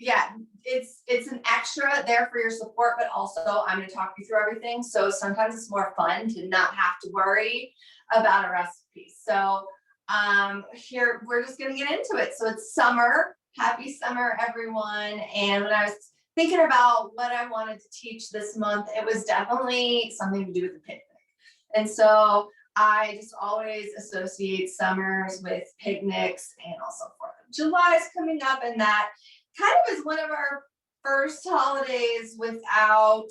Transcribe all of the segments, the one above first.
yeah, it's an extra there for your support, but also I'm going to talk you through everything. So sometimes it's more fun to not have to worry about a recipe. So here we're just going to get into it. So it's summer. Happy summer, everyone. And when I was thinking about what I wanted to teach this month, it was definitely something to do with the picnic. And so I just always associate summers with picnics, and also 4th of July is coming up, and that kind of is one of our first holidays without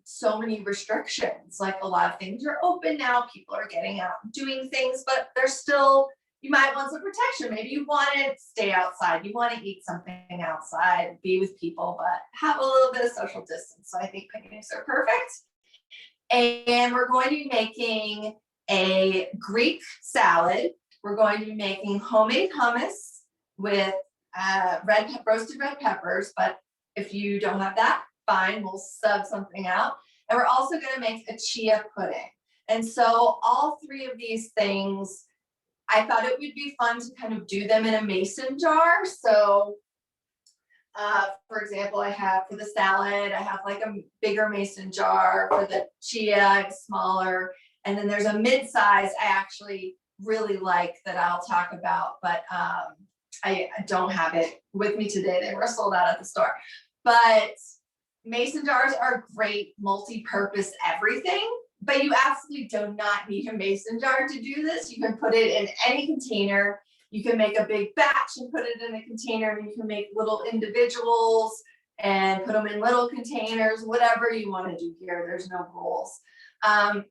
so many restrictions. Like, a lot of things are open now, people are getting out and doing things, but there's still, you might want some protection. Maybe you want to stay outside, you want to eat something outside, be with people, but have a little bit of social distance. So I think picnics are perfect. And we're going to be making a Greek salad. We're going to be making homemade hummus with roasted red peppers, but if you don't have that, fine, we'll sub something out. And we're also going to make a chia pudding. And so all three of these things, I thought it would be fun to kind of do them in a mason jar. So for example, I have for the salad, I have like a bigger mason jar. For the chia, it's smaller. And then there's a mid-size I actually really like that I'll talk about, but I don't have it with me today. They were sold out at the store. But mason jars are great multi-purpose everything, but you absolutely do not need a mason jar to do this. You can put it in any container. You can make a big batch and put it in a container, and you can make little individuals and put them in little containers, whatever you want to do here. There's no rules.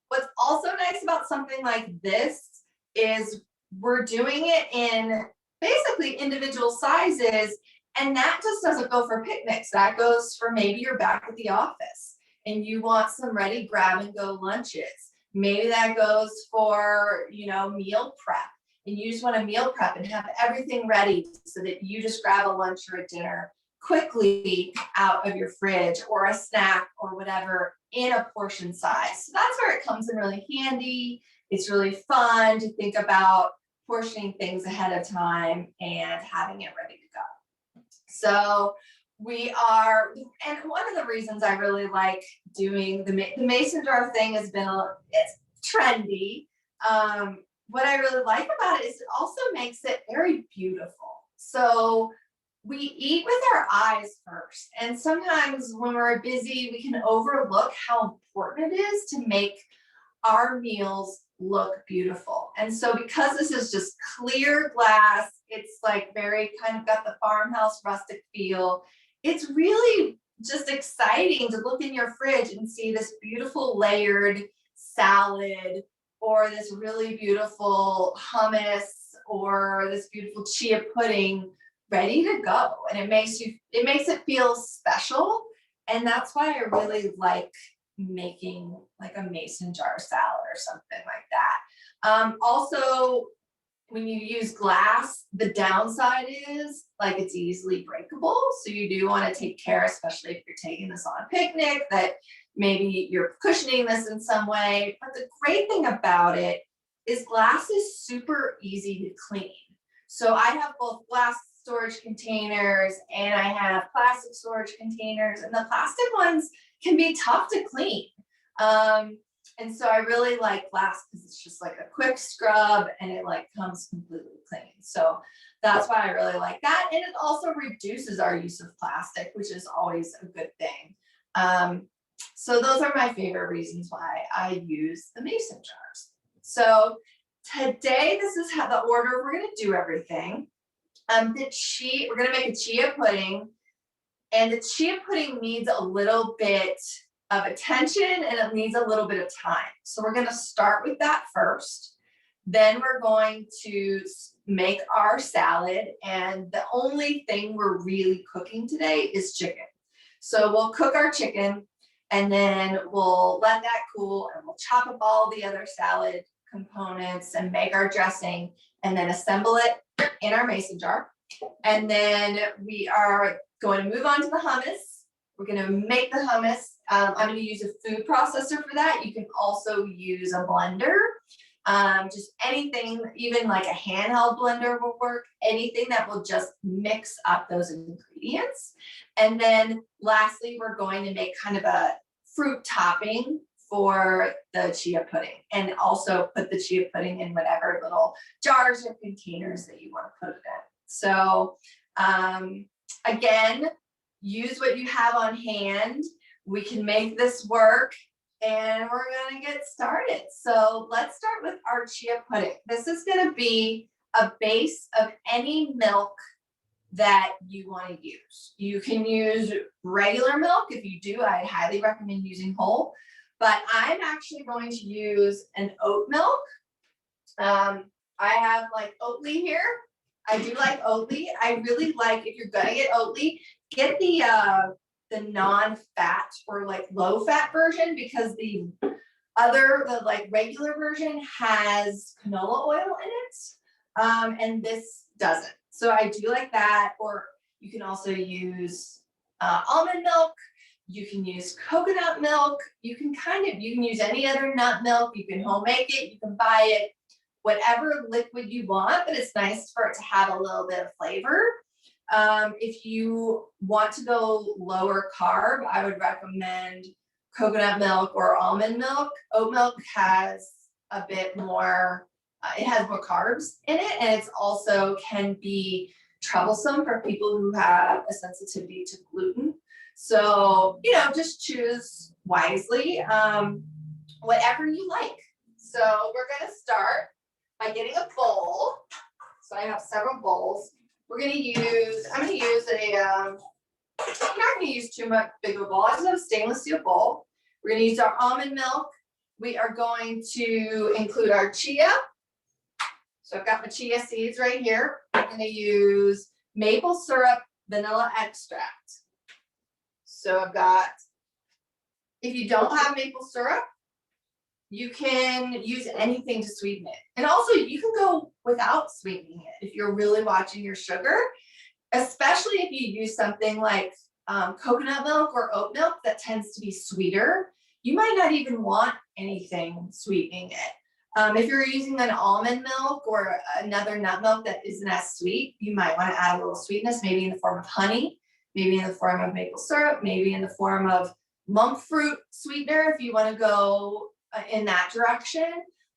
What's also nice about something like this is we're doing it in basically individual sizes, and that just doesn't go for picnics. That goes for maybe you're back at the office and you want some ready grab and go lunches. Maybe that goes for, meal prep, and you just want to meal prep and have everything ready so that you just grab a lunch or a dinner quickly out of your fridge, or a snack or whatever in a portion size. So that's where it comes in really handy. It's really fun to think about portioning things ahead of time and having it ready to go. So and one of the reasons I really like doing the mason jar thing has been, it's trendy. What I really like about it is it also makes it very beautiful. So we eat with our eyes first. And sometimes when we're busy, we can overlook how important it is to make our meals look beautiful. And so because this is just clear glass, it's like very kind of got the farmhouse rustic feel. It's really just exciting to look in your fridge and see this beautiful layered salad, or this really beautiful hummus, or this beautiful chia pudding ready to go. And it makes it feel special. And that's why I really like making like a mason jar salad or something like that. Also, when you use glass, the downside is like it's easily breakable. So you do want to take care, especially if you're taking this on a picnic, that maybe you're cushioning this in some way. But the great thing about it is glass is super easy to clean. So I have both glass storage containers and I have plastic storage containers, and the plastic ones can be tough to clean. And so I really like glass because it's just like a quick scrub and it like comes completely clean. So that's why I really like that. And it also reduces our use of plastic, which is always a good thing. So those are my favorite reasons why I use the mason jars. So today, this is how the order we're going to do everything. We're going to make a chia pudding, and the chia pudding needs a little bit of attention and it needs a little bit of time. So we're going to start with that first. Then we're going to make our salad, and the only thing we're really cooking today is chicken. So we'll cook our chicken, and then we'll let that cool, and we'll chop up all the other salad components and make our dressing, and then assemble it in our mason jar. And then we are going to move on to the hummus. We're going to make the hummus. I'm going to use a food processor for that. You can also use a blender. Just anything, even like a handheld blender will work, anything that will just mix up those ingredients. And then lastly, we're going to make kind of a fruit topping for the chia pudding, and also put the chia pudding in whatever little jars or containers that you want to put it in. So again, use what you have on hand. We can make this work, and we're going to get started. So let's start with our chia pudding. This is going to be a base of any milk that you want to use. You can use regular milk. If you do, I highly recommend using whole, but I'm actually going to use an oat milk. I have like Oatly here. I do like Oatly. I really like, if you're gonna get Oatly, get the non-fat or like low-fat version, because the like regular version has canola oil in it, and this doesn't. So I do like that. Or you can also use almond milk. You can use coconut milk. You can use any other nut milk. You can home make it. You can buy it. Whatever liquid you want, but it's nice for it to have a little bit of flavor. If you want to go lower carb, I would recommend coconut milk or almond milk. Oat milk has a bit more, it has more carbs in it, and it's also can be troublesome for people who have a sensitivity to gluten. So, just choose wisely, whatever you like. So we're going to start by getting a bowl. So I have several bowls. I'm going to use I'm not going to use too much big of a bowl. I just have a stainless steel bowl. We're going to use our almond milk. We are going to include our chia. So I've got my chia seeds right here. I'm going to use maple syrup, vanilla extract. So I've got, if you don't have maple syrup, you can use anything to sweeten it. And also you can go without sweetening it if you're really watching your sugar, especially if you use something like coconut milk or oat milk that tends to be sweeter. You might not even want anything sweetening it. If you're using an almond milk or another nut milk that isn't as sweet, you might want to add a little sweetness, maybe in the form of honey, maybe in the form of maple syrup, maybe in the form of monk fruit sweetener if you want to go in that direction.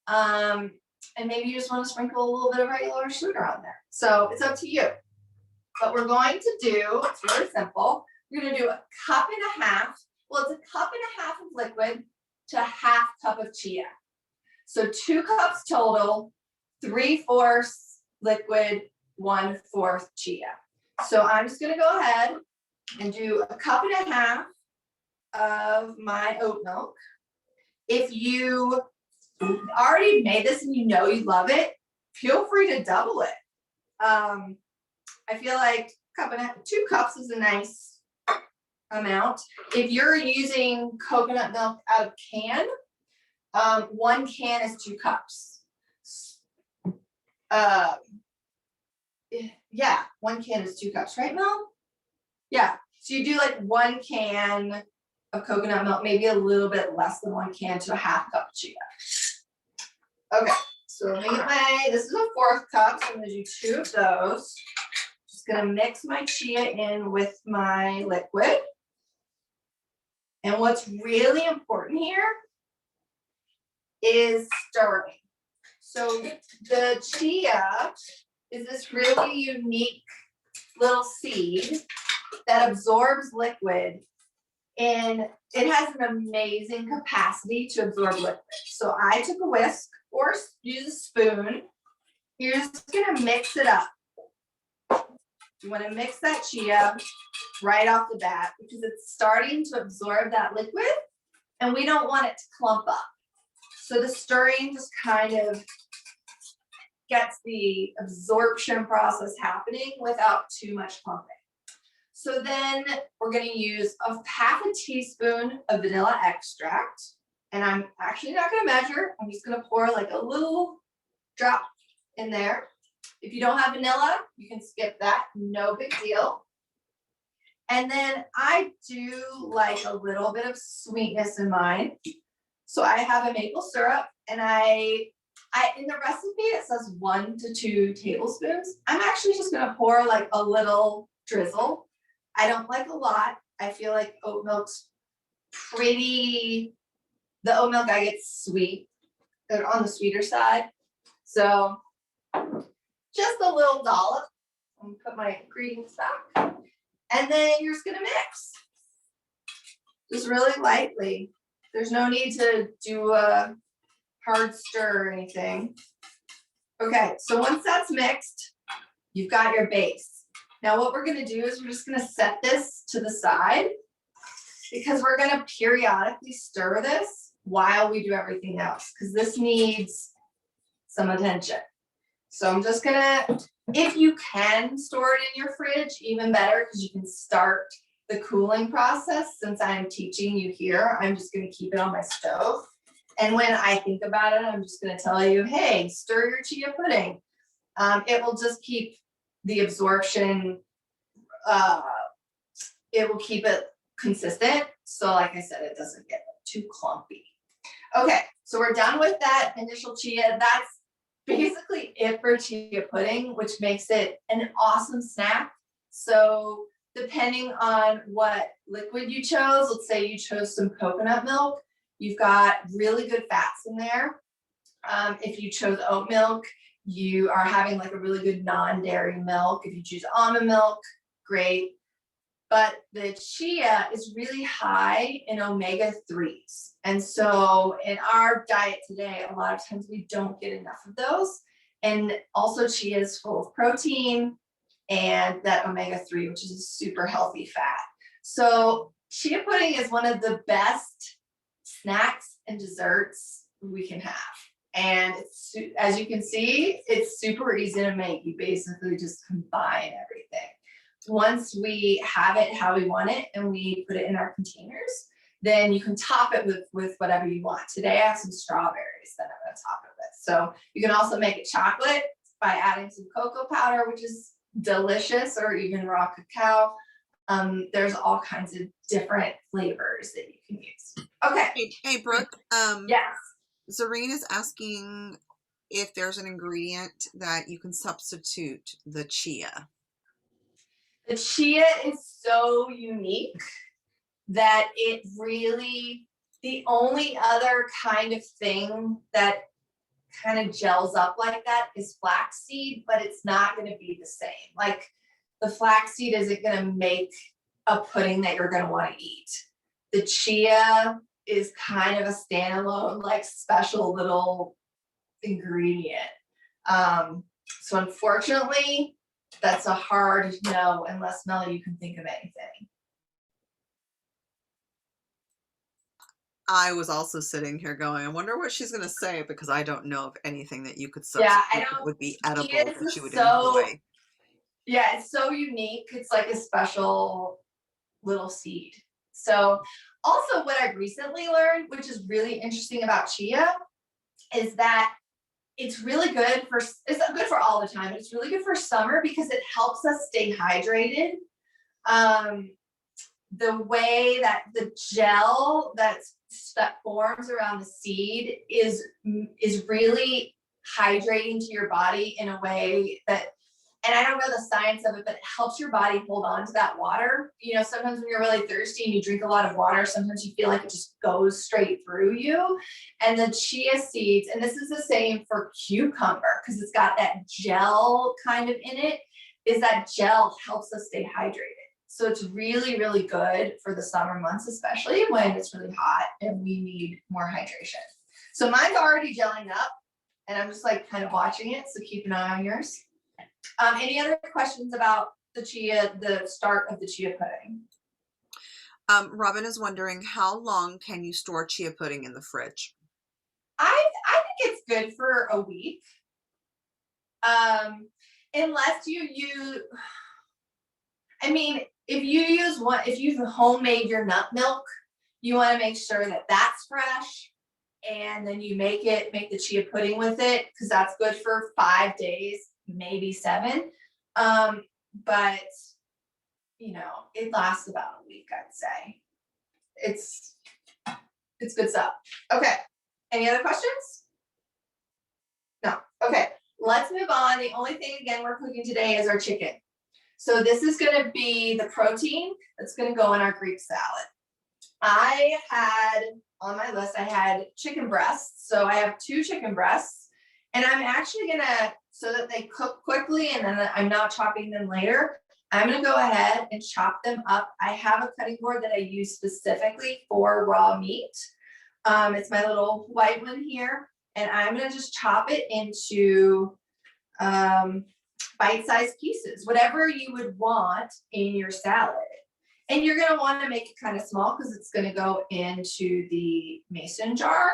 And maybe you just want to sprinkle a little bit of regular sugar on there. So it's up to you. What we're going to do, it's really simple. We're going to do a cup and a half. Well, it's a cup and a half of liquid to a half cup of chia. So 2 cups total, 3/4 liquid, 1/4 chia. So I'm just going to go ahead and do a cup and a half of my oat milk. If you already made this and you know you love it, feel free to double it. I feel like 2 cups is a nice amount. If you're using coconut milk out of can, 1 can is 2 cups. Yeah, 1 can is 2 cups, right, Mel? Yeah, so you do like 1 can of coconut milk, maybe a little bit less than 1 can to a half cup of chia. Okay, so let me get this is a 4th cup, so I'm gonna do 2 of those. Just gonna mix my chia in with my liquid. And what's really important here is stirring. So the chia is this really unique little seed that absorbs liquid, and it has an amazing capacity to absorb liquid. So I took a whisk or use a spoon. You're just gonna mix it up. You wanna mix that chia right off the bat because it's starting to absorb that liquid and we don't want it to clump up. So the stirring just kind of gets the absorption process happening without too much clumping. So then we're going to use a half a teaspoon of vanilla extract. And I'm actually not going to measure. I'm just going to pour like a little drop in there. If you don't have vanilla, you can skip that. No big deal. And then I do like a little bit of sweetness in mine. So I have a maple syrup, and I In the recipe, it says 1 to 2 tablespoons. I'm actually just gonna pour like a little drizzle. I don't like a lot. I feel like oat milk's the oat milk I get sweet. They're on the sweeter side. So just a little dollop. I'm gonna put my ingredients back. And then you're just gonna mix. Just really lightly. There's no need to do a hard stir or anything. Okay, so once that's mixed, you've got your base. Now what we're gonna do is we're just gonna set this to the side because we're gonna periodically stir this while we do everything else, because this needs some attention. So I'm just gonna, if you can store it in your fridge, even better, because you can start the cooling process. Since I'm teaching you here, I'm just gonna keep it on my stove. And when I think about it, I'm just gonna tell you, hey, stir your chia pudding. It will just keep the absorption, it will keep it consistent. So like I said, it doesn't get too clumpy. Okay, so we're done with that initial chia. That's basically it for chia pudding, which makes it an awesome snack. So depending on what liquid you chose, let's say you chose some coconut milk, you've got really good fats in there. If you chose oat milk, you are having like a really good non-dairy milk. If you choose almond milk, great. But the chia is really high in omega-3s. And so in our diet today, a lot of times we don't get enough of those. And also chia is full of protein and that omega-3, which is a super healthy fat. So chia pudding is one of the best snacks and desserts we can have. And it's, as you can see, it's super easy to make. You basically just combine everything. Once we have it how we want it and we put it in our containers, then you can top it with whatever you want. Today I have some strawberries that I'm going to top it with. So you can also make it chocolate by adding some cocoa powder, which is delicious, or even raw cacao. There's all kinds of different flavors that you can use. Okay. Hey Brooke. Yes. Zareen is asking if there's an ingredient that you can substitute the chia. The chia is so unique that it really, the only other kind of thing that kind of gels up like that is flaxseed, but it's not going to be the same. Like the flaxseed isn't going to make a pudding that you're going to want to eat. The chia is kind of a standalone, like special little ingredient. So unfortunately, that's a hard no, unless Melly, you can think of anything. I was also sitting here going, I wonder what she's going to say, because I don't know of anything that you could substitute that would be edible that you would enjoy. Yeah, it's so unique. It's like a special little seed. So also what I've recently learned, which is really interesting about chia, is that it's really good for, it's good for all the time. It's really good for summer because it helps us stay hydrated. The way that the gel that forms around the seed is really hydrating to your body in a way that, and I don't know the science of it, but it helps your body hold on to that water. You know, sometimes when you're really thirsty and you drink a lot of water, sometimes you feel like it just goes straight through you. And the chia seeds, and this is the same for cucumber, because it's got that gel kind of in it, is that gel helps us stay hydrated. So it's really, really good for the summer months, especially when it's really hot and we need more hydration. So mine's already gelling up and I'm just like kind of watching it. So keep an eye on yours. Any other questions about the chia, the start of the chia pudding? Robin is wondering, how long can you store chia pudding in the fridge? I think it's good for a week. Unless you use, I mean, if you've homemade your nut milk, you want to make sure that that's fresh, and then you make the chia pudding with it, because that's good for 5 days, maybe 7. But you know, it lasts about a week, I'd say. It's good stuff. Okay. Any other questions? No. Okay, let's move on. The only thing, again, we're cooking today is our chicken. So this is going to be the protein that's going to go in our Greek salad. I had on my list, I had chicken breasts. So I have 2 chicken breasts, and I'm actually going to, so that they cook quickly and then I'm not chopping them later, I'm going to go ahead and chop them up. I have a cutting board that I use specifically for raw meat. It's my little white one here, and I'm going to just chop it into bite-sized pieces, whatever you would want in your salad. And you're going to want to make it kind of small because it's going to go into the mason jar.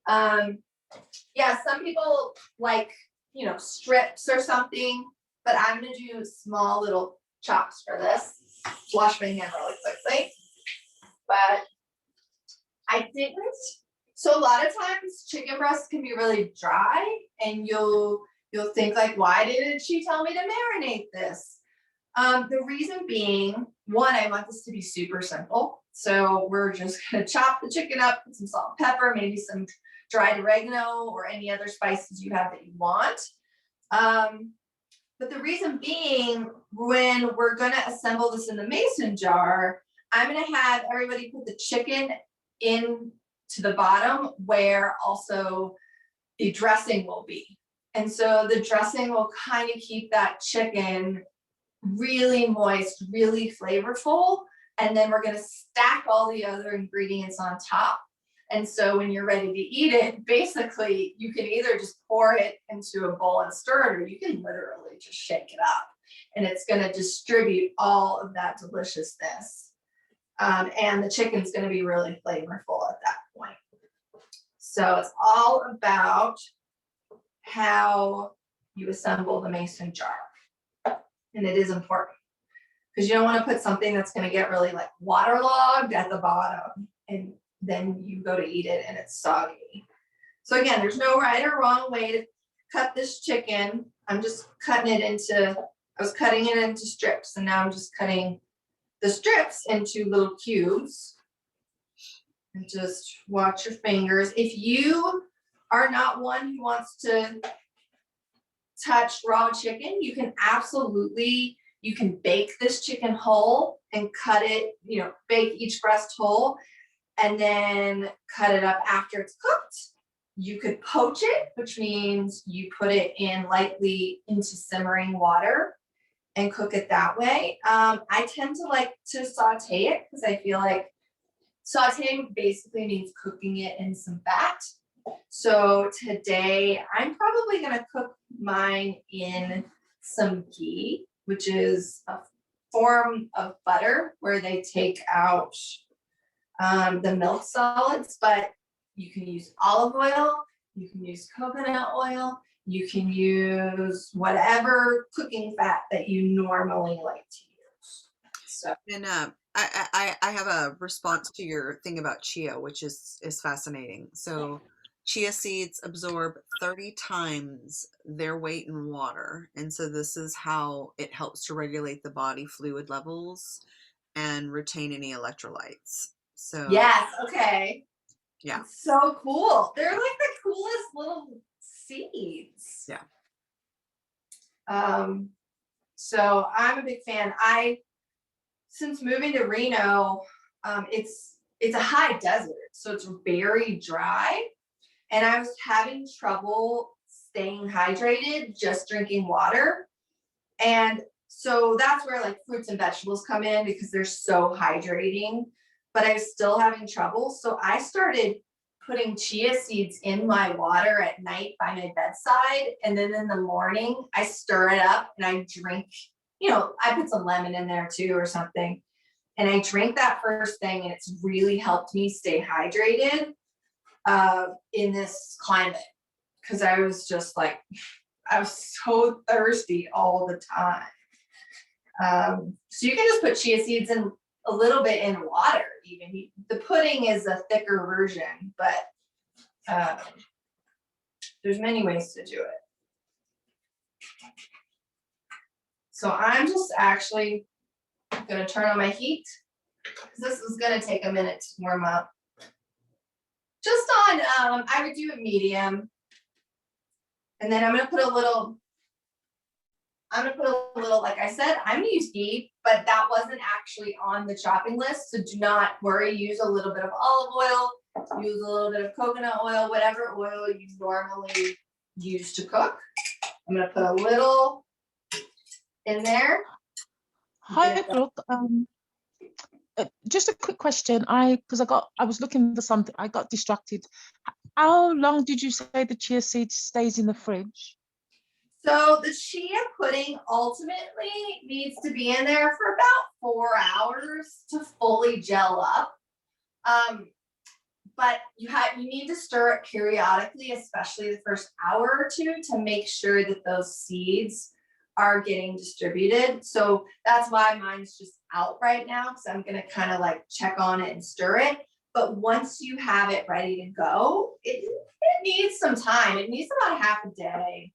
Yeah, some people like, you know, strips or something, but I'm going to do small little chops for this. Wash my hand really quickly. But I didn't. So a lot of times chicken breasts can be really dry, and you'll think like, why didn't she tell me to marinate this? The reason being, one, I want this to be super simple. So we're just gonna chop the chicken up, put some salt and pepper, maybe some dried oregano or any other spices you have that you want. But the reason being, when we're gonna assemble this in the mason jar, I'm gonna have everybody put the chicken in to the bottom where also the dressing will be. And so the dressing will kind of keep that chicken really moist, really flavorful. And then we're going to stack all the other ingredients on top. And so when you're ready to eat it, basically you can either just pour it into a bowl and stir it, or you can literally just shake it up. And it's going to distribute all of that deliciousness. And the chicken's going to be really flavorful at that point. So it's all about how you assemble the mason jar. And it is important because you don't want to put something that's going to get really like waterlogged at the bottom, and then you go to eat it and it's soggy. So again, there's no right or wrong way to cut this chicken. I'm just cutting it into, I was cutting it into strips, and now I'm just cutting the strips into little cubes. And just watch your fingers. If you are not one who wants to touch raw chicken, you can absolutely, you can bake this chicken whole and cut it, you know, bake each breast whole and then cut it up after it's cooked. You could poach it, which means you put it in lightly into simmering water and cook it that way. I tend to like to saute it because I feel like sauteing basically means cooking it in some fat. So today I'm probably going to cook mine in some ghee, which is a form of butter where they take out the milk solids, but you can use olive oil, you can use coconut oil, you can use whatever cooking fat that you normally like to use. So. And I have a response to your thing about chia, which is fascinating. So chia seeds absorb 30 times their weight in water. And so this is how it helps to regulate the body fluid levels and retain any electrolytes. So yes, okay. Yeah. It's so cool. They're like the coolest little seeds. Yeah. So I'm a big fan. Since moving to Reno, it's a high desert, so it's very dry. And I was having trouble staying hydrated, just drinking water. And so that's where like fruits and vegetables come in because they're so hydrating, but I was still having trouble. So I started putting chia seeds in my water at night by my bedside. And then in the morning, I stir it up and I drink, you know, I put some lemon in there too or something. And I drink that first thing, and it's really helped me stay hydrated in this climate. Because I was just like, I was so thirsty all the time. So you can just put chia seeds in a little bit in water even. The pudding is a thicker version, but there's many ways to do it. So I'm just actually going to turn on my heat because this is going to take a minute to warm up. Just on, I would do it medium. And then I'm gonna put a little, like I said, I'm gonna use ghee, but that wasn't actually on the chopping list. So do not worry, use a little bit of olive oil, use a little bit of coconut oil, whatever oil you normally use to cook. I'm gonna put a little in there. Hi, Brooke. Just a quick question. I was looking for something. I got distracted. How long did you say the chia seed stays in the fridge? So the chia pudding ultimately needs to be in there for about 4 hours to fully gel up. But you need to stir it periodically, especially the first hour or two, to make sure that those seeds are getting distributed. So that's why mine's just out right now, because I'm gonna kind of like check on it and stir it. But once you have it ready to go, it needs some time. It needs about half a day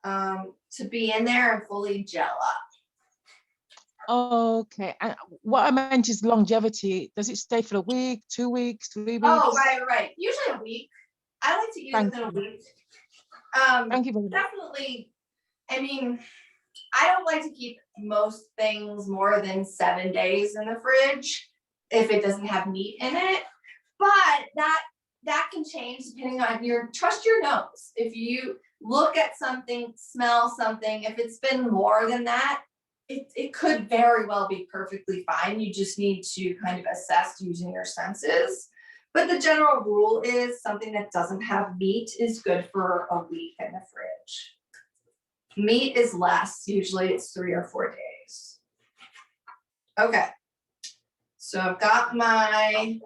to be in there and fully gel up. Okay. And what I meant is longevity. Does it stay for a week, 2 weeks, 3 weeks? Oh, right. Usually a week. I like to eat it within a week. Thank you very much. Definitely. I mean, I don't like to keep most things more than 7 days in the fridge if it doesn't have meat in it. But that can change depending on trust your nose. If you look at something, smell something, if it's been more than that, it could very well be perfectly fine. You just need to kind of assess using your senses. But the general rule is something that doesn't have meat is good for a week in the fridge. Meat is less, usually it's 3 or 4 days. Okay, so I've got my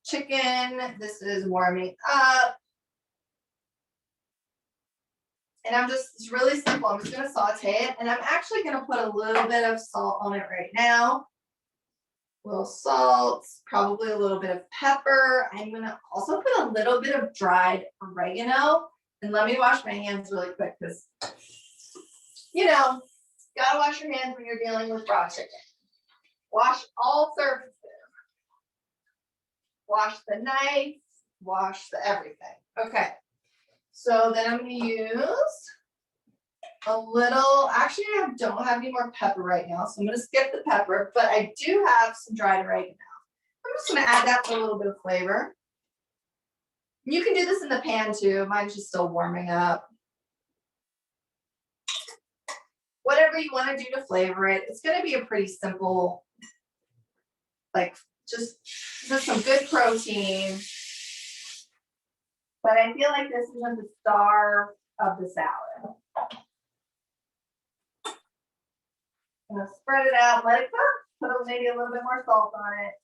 chicken. This is warming up. And it's really simple. I'm just gonna saute it, and I'm actually gonna put a little bit of salt on it right now. A little salt, probably a little bit of pepper. I'm gonna also put a little bit of dried oregano. And let me wash my hands really quick, because gotta wash your hands when you're dealing with raw chicken. Wash all surfaces. Wash the knife, wash the everything. Okay. So then I'm gonna use a little, actually I don't have any more pepper right now, so I'm gonna skip the pepper, but I do have some dried oregano. I'm just gonna add that for a little bit of flavor. You can do this in the pan too. Mine's just still warming up. Whatever you want to do to flavor it. It's gonna be a pretty simple, like just some good protein. But I feel like this isn't the star of the salad. I'm gonna spread it out, let it cook, put maybe a little bit more salt on it.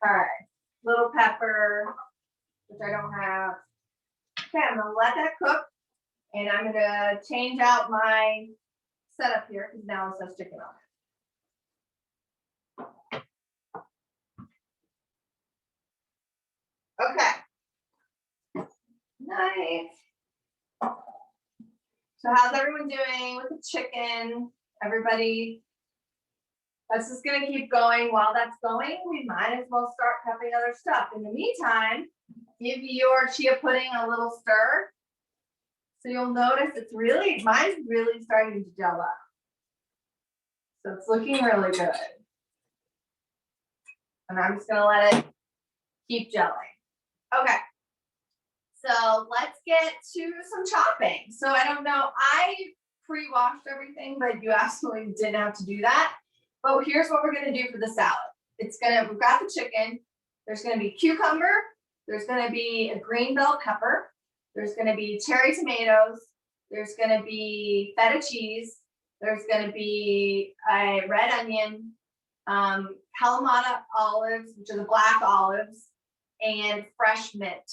All right, little pepper, which I don't have. Okay, I'm gonna let that cook, and I'm gonna change out my setup here because now it says chicken on it. Okay. Nice. So how's everyone doing with the chicken? Everybody, that's just gonna keep going. While that's going, we might as well start prepping other stuff. In the meantime, give your chia pudding a little stir. So you'll notice mine's really starting to gel up. So it's looking really good. And I'm just gonna let it keep gelling. Okay. So let's get to some chopping. So I don't know, I pre-washed everything, but you absolutely didn't have to do that. But here's what we're gonna do for the salad. We've got the chicken. There's gonna be cucumber. There's gonna be a green bell pepper. There's gonna be cherry tomatoes. There's gonna be feta cheese. There's gonna be a red onion, Kalamata olives, which are the black olives, and fresh mint.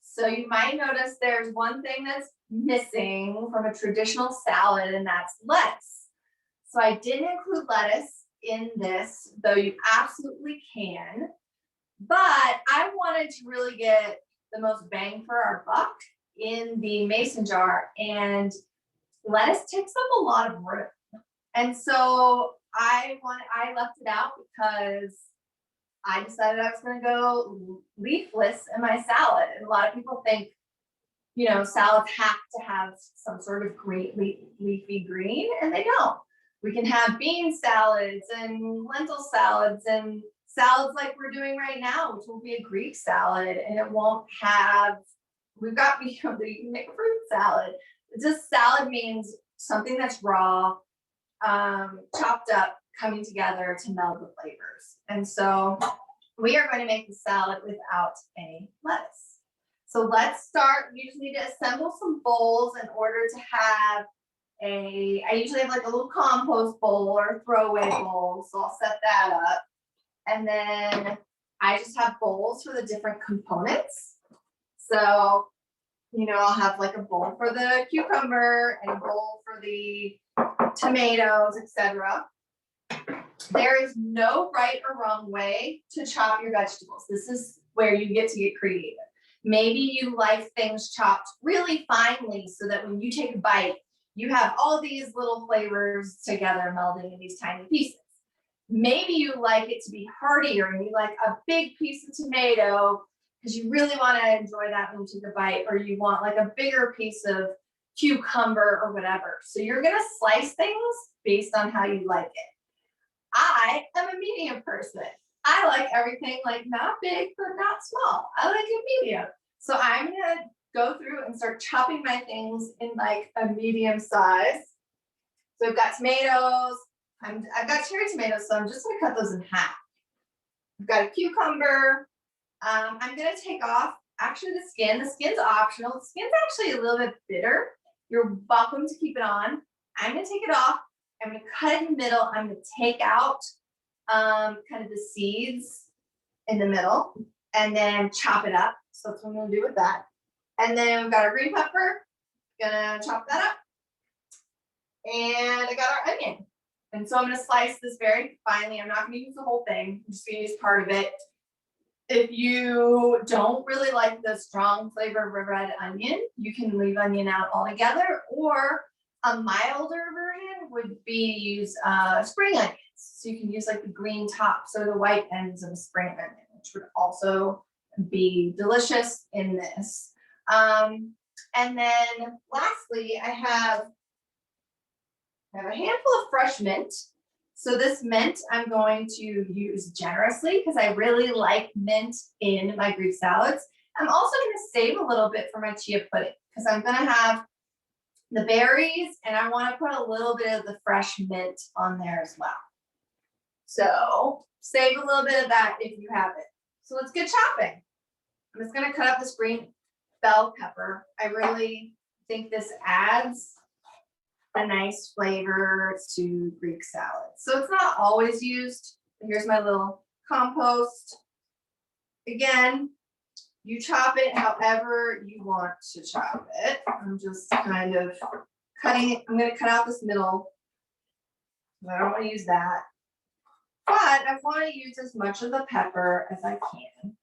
So you might notice there's one thing that's missing from a traditional salad, and that's lettuce. So I didn't include lettuce in this, though you absolutely can. But I wanted to really get the most bang for our buck in the mason jar, and lettuce takes up a lot of room. And so I left it out because I decided I was gonna go leafless in my salad. And a lot of people think, you know, salads have to have some sort of green, leafy green, and they don't. We can have bean salads and lentil salads and salads like we're doing right now, which will be a Greek salad, and it won't have, we've got, you know, you can make fruit salad. Just salad means something that's raw, chopped up, coming together to meld the flavors. And so we are going to make the salad without any lettuce. So let's start. You just need to assemble some bowls in order to have I usually have like a little compost bowl or throwaway bowl. So I'll set that up. And then I just have bowls for the different components. So, you know, I'll have like a bowl for the cucumber and a bowl for the tomatoes, etc. There is no right or wrong way to chop your vegetables. This is where you get to get creative. Maybe you like things chopped really finely so that when you take a bite, you have all these little flavors together melding in these tiny pieces. Maybe you like it to be heartier and you like a big piece of tomato because you really want to enjoy that when you take a bite, or you want like a bigger piece of cucumber or whatever. So you're going to slice things based on how you like it. I am a medium person. I like everything like not big, but not small. I like it medium. So I'm going to go through and start chopping my things in like a medium size. So I've got tomatoes. I've got cherry tomatoes, so I'm just going to cut those in half. I've got a cucumber. I'm going to take off actually the skin. The skin's optional. The skin's actually a little bit bitter. You're welcome to keep it on. I'm going to take it off. I'm going to cut it in the middle. I'm going to take out kind of the seeds in the middle and then chop it up. So that's what I'm going to do with that. And then we've got our green pepper. Gonna chop that up. And I got our onion. And so I'm going to slice this very finely. I'm not going to use the whole thing. I'm just going to use part of it. If you don't really like the strong flavor of a red onion, you can leave onion out altogether, or a milder version would be use spring onions. So you can use like the green tops or the white ends of a spring onion, which would also be delicious in this. And then lastly, I have a handful of fresh mint. So this mint I'm going to use generously because I really like mint in my Greek salads. I'm also going to save a little bit for my chia pudding because I'm going to have the berries and I want to put a little bit of the fresh mint on there as well. So save a little bit of that if you have it. So let's get chopping. I'm just going to cut up this green bell pepper. I really think this adds a nice flavor to Greek salad. So it's not always used. Here's my little compost. Again, you chop it however you want to chop it. I'm just kind of cutting it. I'm going to cut out this middle. I don't want to use that. But I want to use as much of the pepper as I can.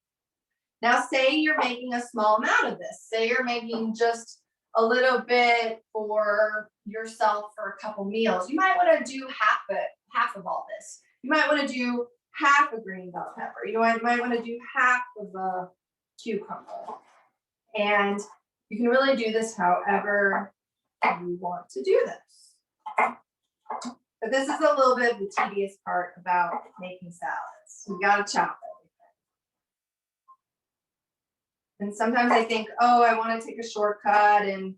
Now, say you're making a small amount of this. Say you're making just a little bit for yourself for a couple meals. You might want to do half of all this. You might want to do half a green bell pepper. You might want to do half of a cucumber. And you can really do this however you want to do this. But this is a little bit of the tedious part about making salads. You got to chop everything. And sometimes I think, oh, I want to take a shortcut and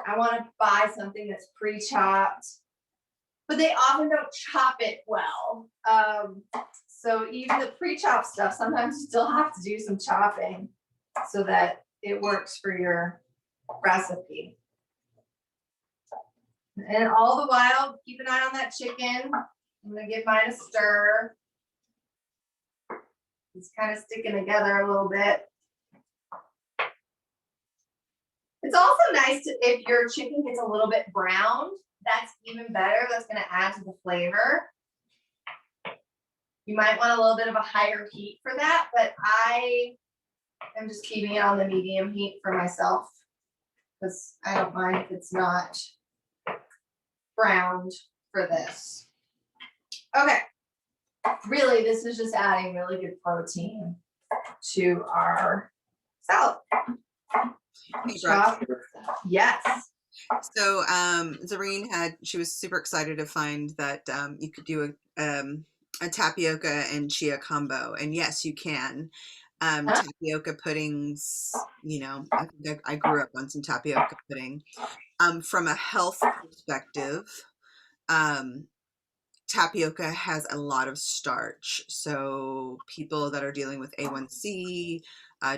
I want to buy something that's pre-chopped, but they often don't chop it well. So even the pre-chopped stuff, sometimes you still have to do some chopping so that it works for your recipe. And all the while, keep an eye on that chicken. I'm going to give mine a stir. It's kind of sticking together a little bit. It's also nice to, if your chicken gets a little bit browned, that's even better. That's going to add to the flavor. You might want a little bit of a higher heat for that, but I am just keeping it on the medium heat for myself because I don't mind if it's not browned for this. Okay. Really, this is just adding really good protein to our salad. Hey, Brooke. Yes. So Zareen she was super excited to find that you could do a tapioca and chia combo, and yes, you can. Tapioca puddings, you know, I grew up on some tapioca pudding. From a health perspective, tapioca has a lot of starch. So people that are dealing with A1C,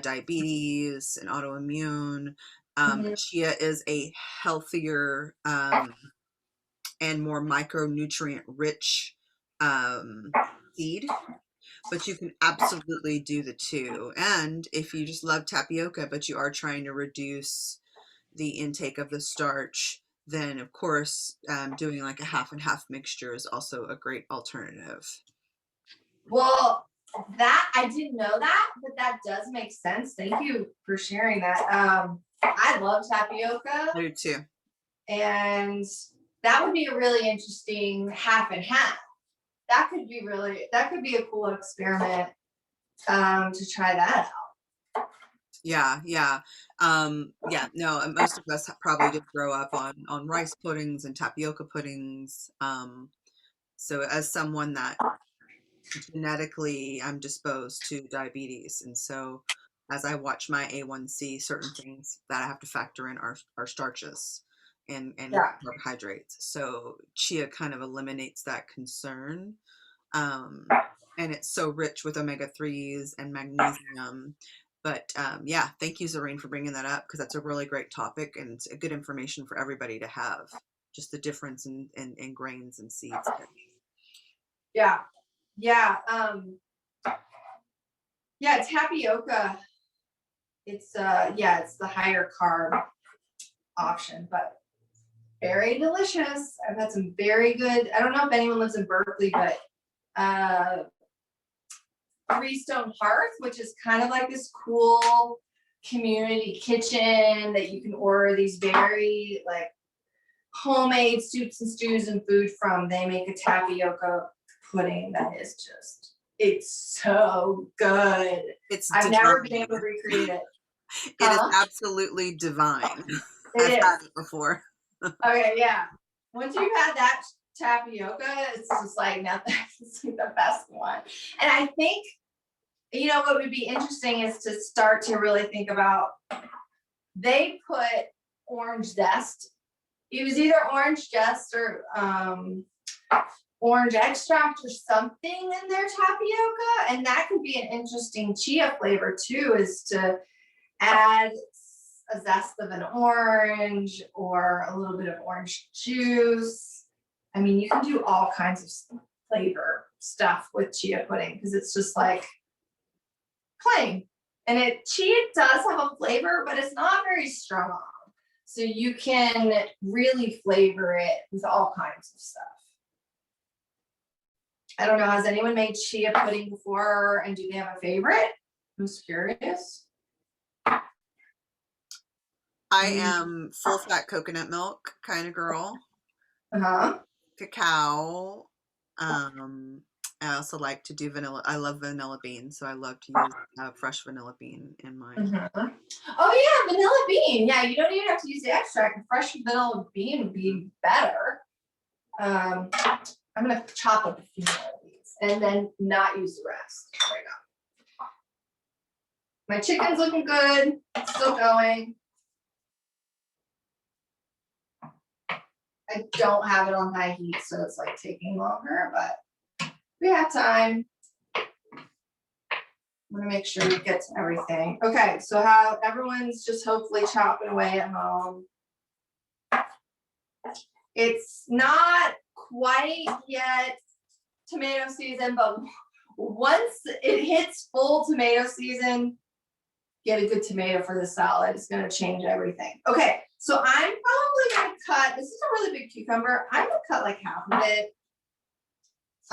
diabetes, and autoimmune, chia is a healthier and more micronutrient rich seed. But you can absolutely do the two. And if you just love tapioca, but you are trying to reduce the intake of the starch, then of course doing like a half and half mixture is also a great alternative. Well, that I didn't know that, but that does make sense. Thank you for sharing that. I love tapioca. I do too. And that would be a really interesting half and half. That could be a cool experiment to try that out. Yeah. No, and most of us probably did grow up on rice puddings and tapioca puddings. So as someone that genetically I'm disposed to diabetes, and so as I watch my A1C, certain things that I have to factor in are starches and carbohydrates. So chia kind of eliminates that concern. And it's so rich with omega-3s and magnesium. But yeah, thank you, Zareen, for bringing that up, because that's a really great topic and it's a good information for everybody to have, just the difference in grains and seeds. Yeah. Tapioca, it's the higher carb option, but very delicious. I've had some very good, I don't know if anyone lives in Berkeley, but Three Stone Hearth, which is kind of like this cool community kitchen that you can order these very like homemade soups and stews and food from. They make a tapioca pudding that is just, it's so good. I've never been able to recreate it. It is absolutely divine. I've had it before. Okay, yeah. Once you've had that tapioca, it's just like nothing. It's like the best one. And I think, you know, what would be interesting is to start to really think about, they put orange zest. It was either orange zest or orange extract or something in their tapioca. And that could be an interesting chia flavor too, is to add a zest of an orange or a little bit of orange juice. I mean, you can do all kinds of flavor stuff with chia pudding because it's just like plain. And chia does have a flavor, but it's not very strong. So you can really flavor it with all kinds of stuff. I don't know, has anyone made chia pudding before, and do they have a favorite? I'm just curious. I am full fat coconut milk kind of girl. Cacao. I also like to do vanilla. I love vanilla bean, so I love to use fresh vanilla bean in mine. Oh yeah, vanilla bean. Yeah, you don't even have to use the extract. Fresh vanilla bean would be better. I'm gonna chop up a few more of these and then not use the rest. There we go. My chicken's looking good. Still going. I don't have it on high heat, so it's like taking longer, but we have time. I'm gonna make sure we get to everything. Okay, so how everyone's just hopefully chopping away at home. It's not quite yet tomato season, but once it hits full tomato season, get a good tomato for the salad. It's gonna change everything. Okay, so I'm probably gonna cut, this is a really big cucumber. I'm gonna cut like half of it.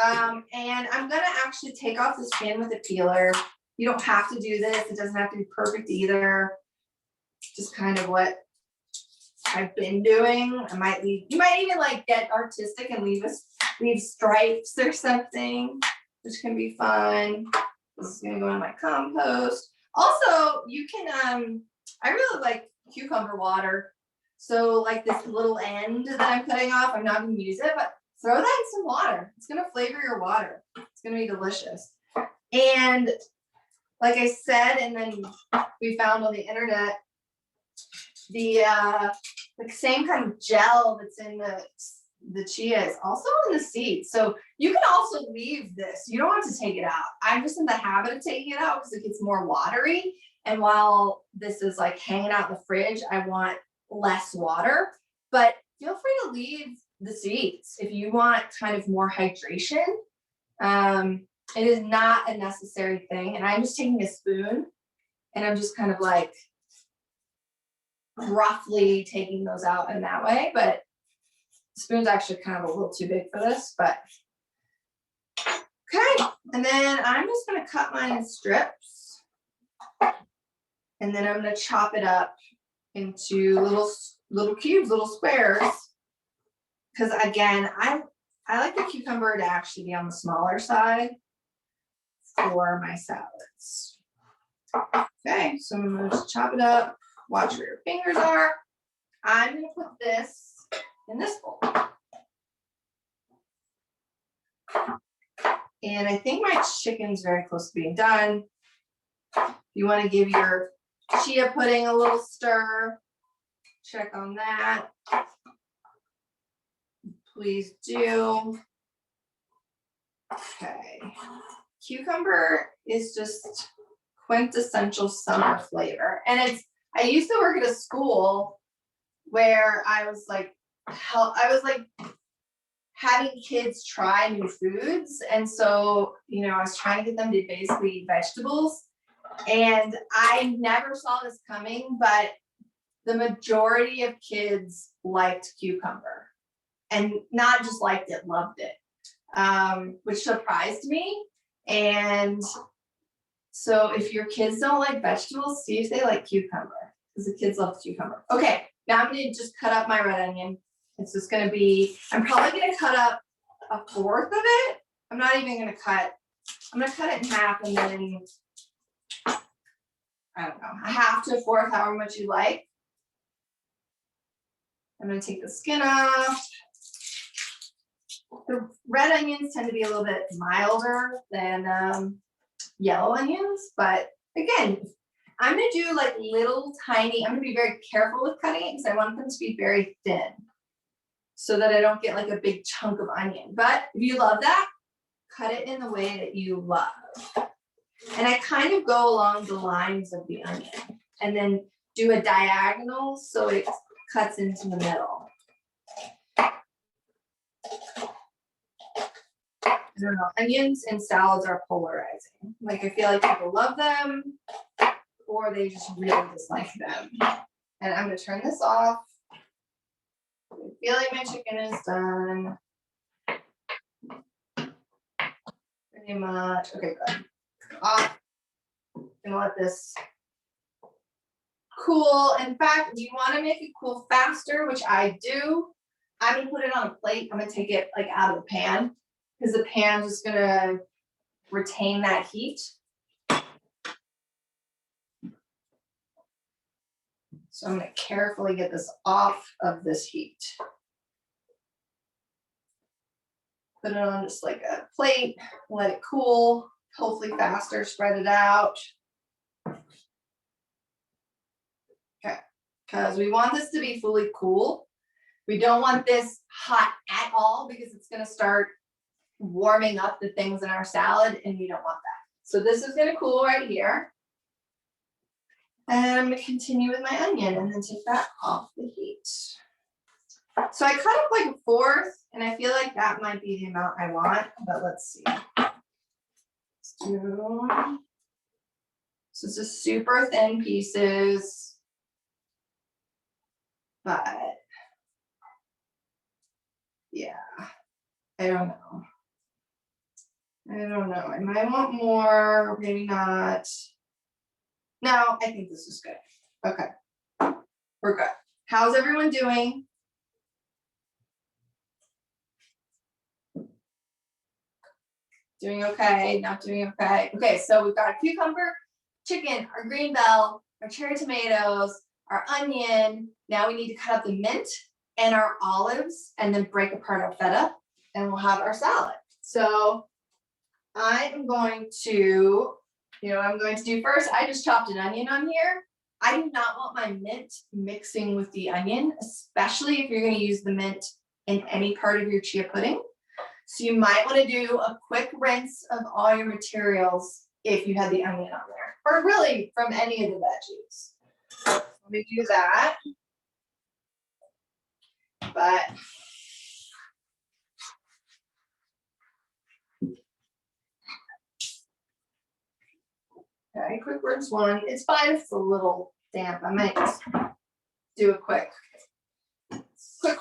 And I'm gonna actually take off the skin with a peeler. You don't have to do this. It doesn't have to be perfect either. Just kind of what I've been doing. You might even like get artistic and leave leave stripes or something, which can be fun. This is gonna go in my compost. Also, you can, I really like cucumber water. So like this little end that I'm cutting off, I'm not gonna use it, but throw that in some water. It's gonna flavor your water. It's gonna be delicious. And like I said, and then we found on the internet, the same kind of gel that's in the chia is also in the seeds. So you can also leave this. You don't have to take it out. I'm just in the habit of taking it out because it gets more watery. And while this is like hanging out in the fridge, I want less water. But feel free to leave the seeds if you want kind of more hydration. It is not a necessary thing. And I'm just taking a spoon and I'm just kind of like roughly taking those out in that way. But the spoon's actually kind of a little too big for this, but okay. And then I'm just gonna cut mine in strips. And then I'm gonna chop it up into little cubes, little squares. Because again, I like the cucumber to actually be on the smaller side for my salads. Okay, so I'm gonna just chop it up. Watch where your fingers are. I'm gonna put this in this bowl. And I think my chicken's very close to being done. You want to give your chia pudding a little stir. Check on that. Please do. Okay. Cucumber is just quintessential summer flavor. And I used to work at a school where I was like having kids try new foods. And so, I was trying to get them to basically eat vegetables. And I never saw this coming, but the majority of kids liked cucumber. And not just liked it, loved it, which surprised me. And so if your kids don't like vegetables, see if they like cucumber, because the kids love cucumber. Okay, now I'm gonna just cut up my red onion. It's just gonna be, I'm probably gonna cut up a fourth of it. I'm not even gonna cut, I'm gonna cut it in half and then, I don't know, a half to a fourth, however much you like. I'm gonna take the skin off. The red onions tend to be a little bit milder than yellow onions, but again, I'm gonna do like little tiny, I'm gonna be very careful with cutting it because I want them to be very thin so that I don't get like a big chunk of onion. But if you love that, cut it in the way that you love. And I kind of go along the lines of the onion and then do a diagonal so it cuts into the middle. I don't know, onions and salads are polarizing. Like I feel like people love them or they just really dislike them. And I'm gonna turn this off. I feel like my chicken is done. Pretty much, okay, good. Off. I'm gonna let this cool. In fact, if you wanna make it cool faster, which I do, I'm gonna put it on a plate. I'm gonna take it like out of the pan because the pan's just gonna retain that heat. So I'm gonna carefully get this off of this heat. Put it on just like a plate, let it cool, hopefully faster, spread it out. Okay, because we want this to be fully cool. We don't want this hot at all because it's gonna start warming up the things in our salad and we don't want that. So this is gonna cool right here. And I'm gonna continue with my onion and then take that off the heat. So I cut up like a fourth and I feel like that might be the amount I want, but let's see. Let's do, so it's just super thin pieces, but yeah, I don't know. I might want more, maybe not. No, I think this is good. Okay, we're good. How's everyone doing? doing okay, not doing okay. Okay, so we've got a cucumber, chicken, our green bell, our cherry tomatoes, our onion. Now we need to cut up the mint and our olives and then break apart our feta and we'll have our salad. So I am going to, what I'm going to do first, I just chopped an onion on here. I do not want my mint mixing with the onion, especially if you're going to use the mint in any part of your chia pudding. So you might want to do a quick rinse of all your materials if you had the onion on there, or really from any of the veggies. Let me do that. But okay, quick rinse one. It's fine if it's a little damp. I might just do a quick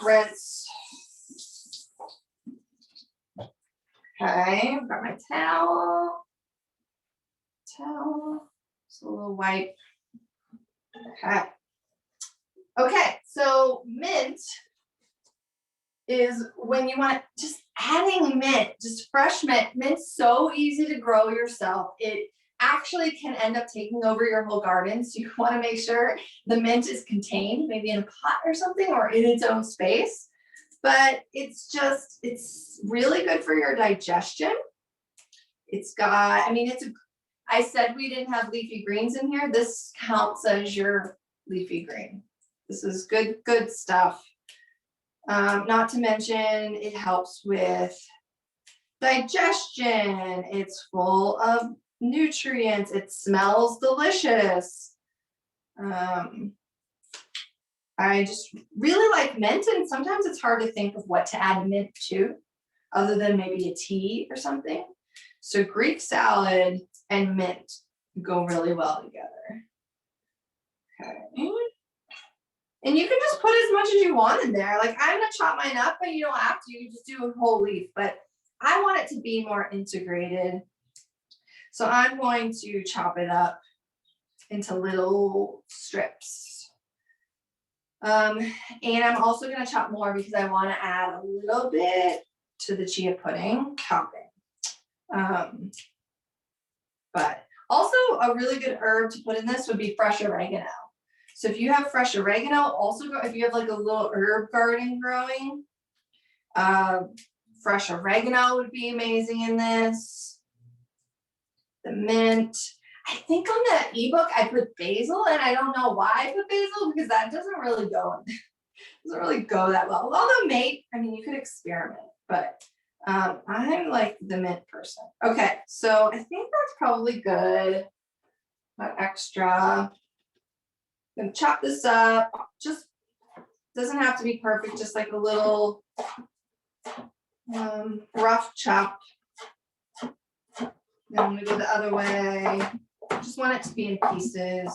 rinse. Okay, I've got my towel. Just a little wipe. Okay. Okay, so mint is when you want just adding mint, just fresh mint. Mint's so easy to grow yourself. It actually can end up taking over your whole garden. So you want to make sure the mint is contained, maybe in a pot or something, or in its own space. But it's really good for your digestion. It's got, I said we didn't have leafy greens in here. This counts as your leafy green. This is good stuff. Not to mention it helps with digestion. It's full of nutrients. It smells delicious. I just really like mint, and sometimes it's hard to think of what to add mint to, other than maybe a tea or something. So Greek salad and mint go really well together. Okay. And you can just put as much as you want in there. Like I'm gonna chop mine up, but you don't have to. You can just do a whole leaf. But I want it to be more integrated. So I'm going to chop it up into little strips. And I'm also gonna chop more because I want to add a little bit to the chia pudding topping. But also a really good herb to put in this would be fresh oregano. So if you have fresh oregano, also if you have like a little herb garden growing, fresh oregano would be amazing in this. The mint. I think on that ebook I put basil, and I don't know why I put basil because that doesn't really go that well. Although you could experiment, but I'm like the mint person. Okay, so I think that's probably good. Not extra. I'm gonna chop this up. Just doesn't have to be perfect, just like a little rough chop. Then I'm gonna go the other way. Just want it to be in pieces.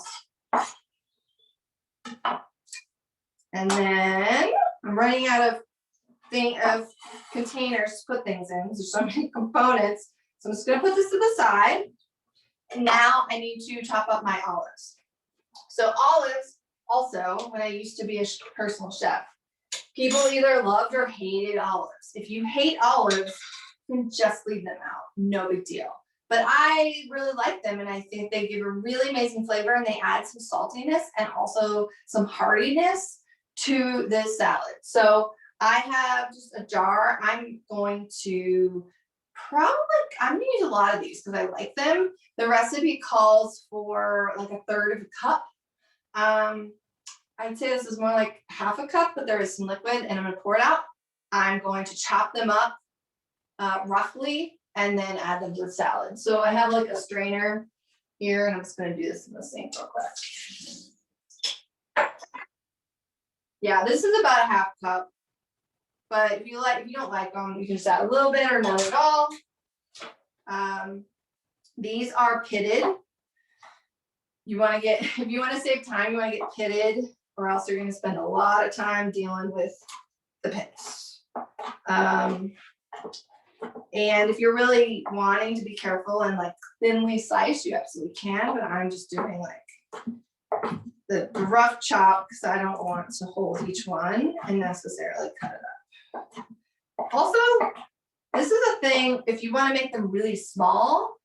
And then I'm running out of containers to put things in. There's so many components. So I'm just gonna put this to the side. And now I need to chop up my olives. So olives, also, when I used to be a personal chef, people either loved or hated olives. If you hate olives, you can just leave them out. No big deal. But I really like them, and I think they give a really amazing flavor, and they add some saltiness and also some heartiness to this salad. So I have just a jar. I'm going to use a lot of these because I like them. The recipe calls for like a third of a cup. I'd say this is more like half a cup, but there is some liquid, and I'm going to pour it out. I'm going to chop them up roughly and then add them to the salad. So I have like a strainer here, and I'm just going to do this in the sink real quick. Yeah, this is about a half cup. But if you don't like them, you can just add a little bit or none at all. These are pitted. If you want to save time, you want to get pitted, or else you're going to spend a lot of time dealing with the pits. And if you're really wanting to be careful and like thinly slice, you absolutely can, but I'm just doing like the rough chop because I don't want to hold each one and necessarily cut it up. Also, This is a thing, if you want to make them really small,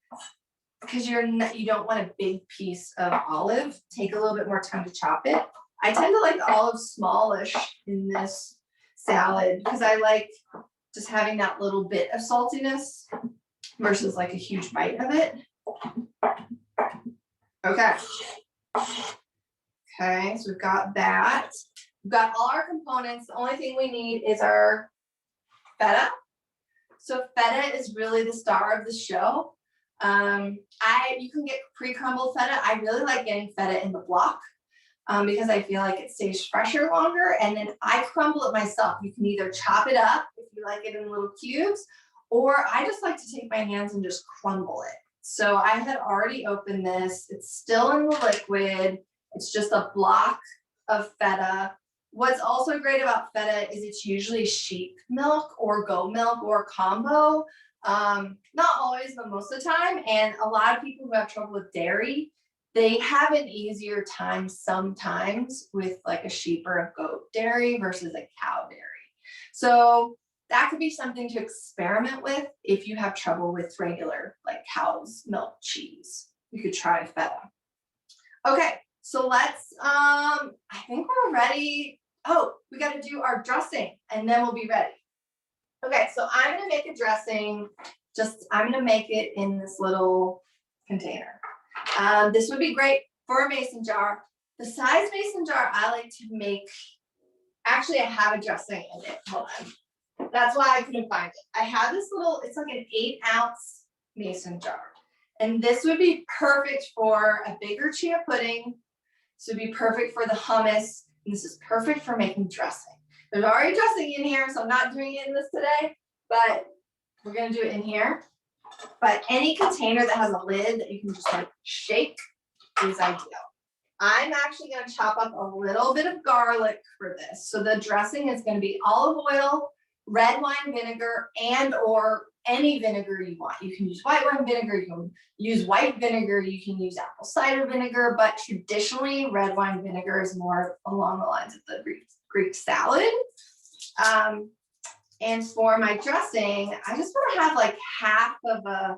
because you don't want a big piece of olive, take a little bit more time to chop it. I tend to like the olive smallish in this salad because I like just having that little bit of saltiness versus like a huge bite of it. Okay. Okay, so we've got that. We've got all our components. The only thing we need is our feta. So feta is really the star of the show. You can get pre-crumbled feta. I really like getting feta in the block because I feel like it stays fresher longer. And then I crumble it myself. You can either chop it up if you like it in little cubes, or I just like to take my hands and just crumble it. So I had already opened this. It's still in the liquid. It's just a block of feta. What's also great about feta is it's usually sheep milk or goat milk or combo. Not always, but most of the time. And a lot of people who have trouble with dairy, they have an easier time sometimes with like a sheep or a goat dairy versus a cow dairy. So that could be something to experiment with if you have trouble with regular like cow's milk cheese. You could try feta. Okay, so let's, I think we're ready. Oh, we got to do our dressing and then we'll be ready. Okay, so I'm gonna make a dressing. I'm gonna make it in this little container. This would be great for a mason jar. The size mason jar I like to make, actually I have a dressing in it, hold on. That's why I couldn't find it. I have this little, it's like an 8-ounce mason jar. And this would be perfect for a bigger chia pudding. This would be perfect for the hummus. And this is perfect for making dressing. There's already dressing in here, so I'm not doing it in this today, but we're gonna do it in here. But any container that has a lid that you can just like shake is ideal. I'm actually gonna chop up a little bit of garlic for this. So the dressing is gonna be olive oil, red wine vinegar, and or any vinegar you want. You can use white wine vinegar, you can use white vinegar, you can use apple cider vinegar, but traditionally red wine vinegar is more along the lines of the Greek salad. And for my dressing, I just want to have like half of a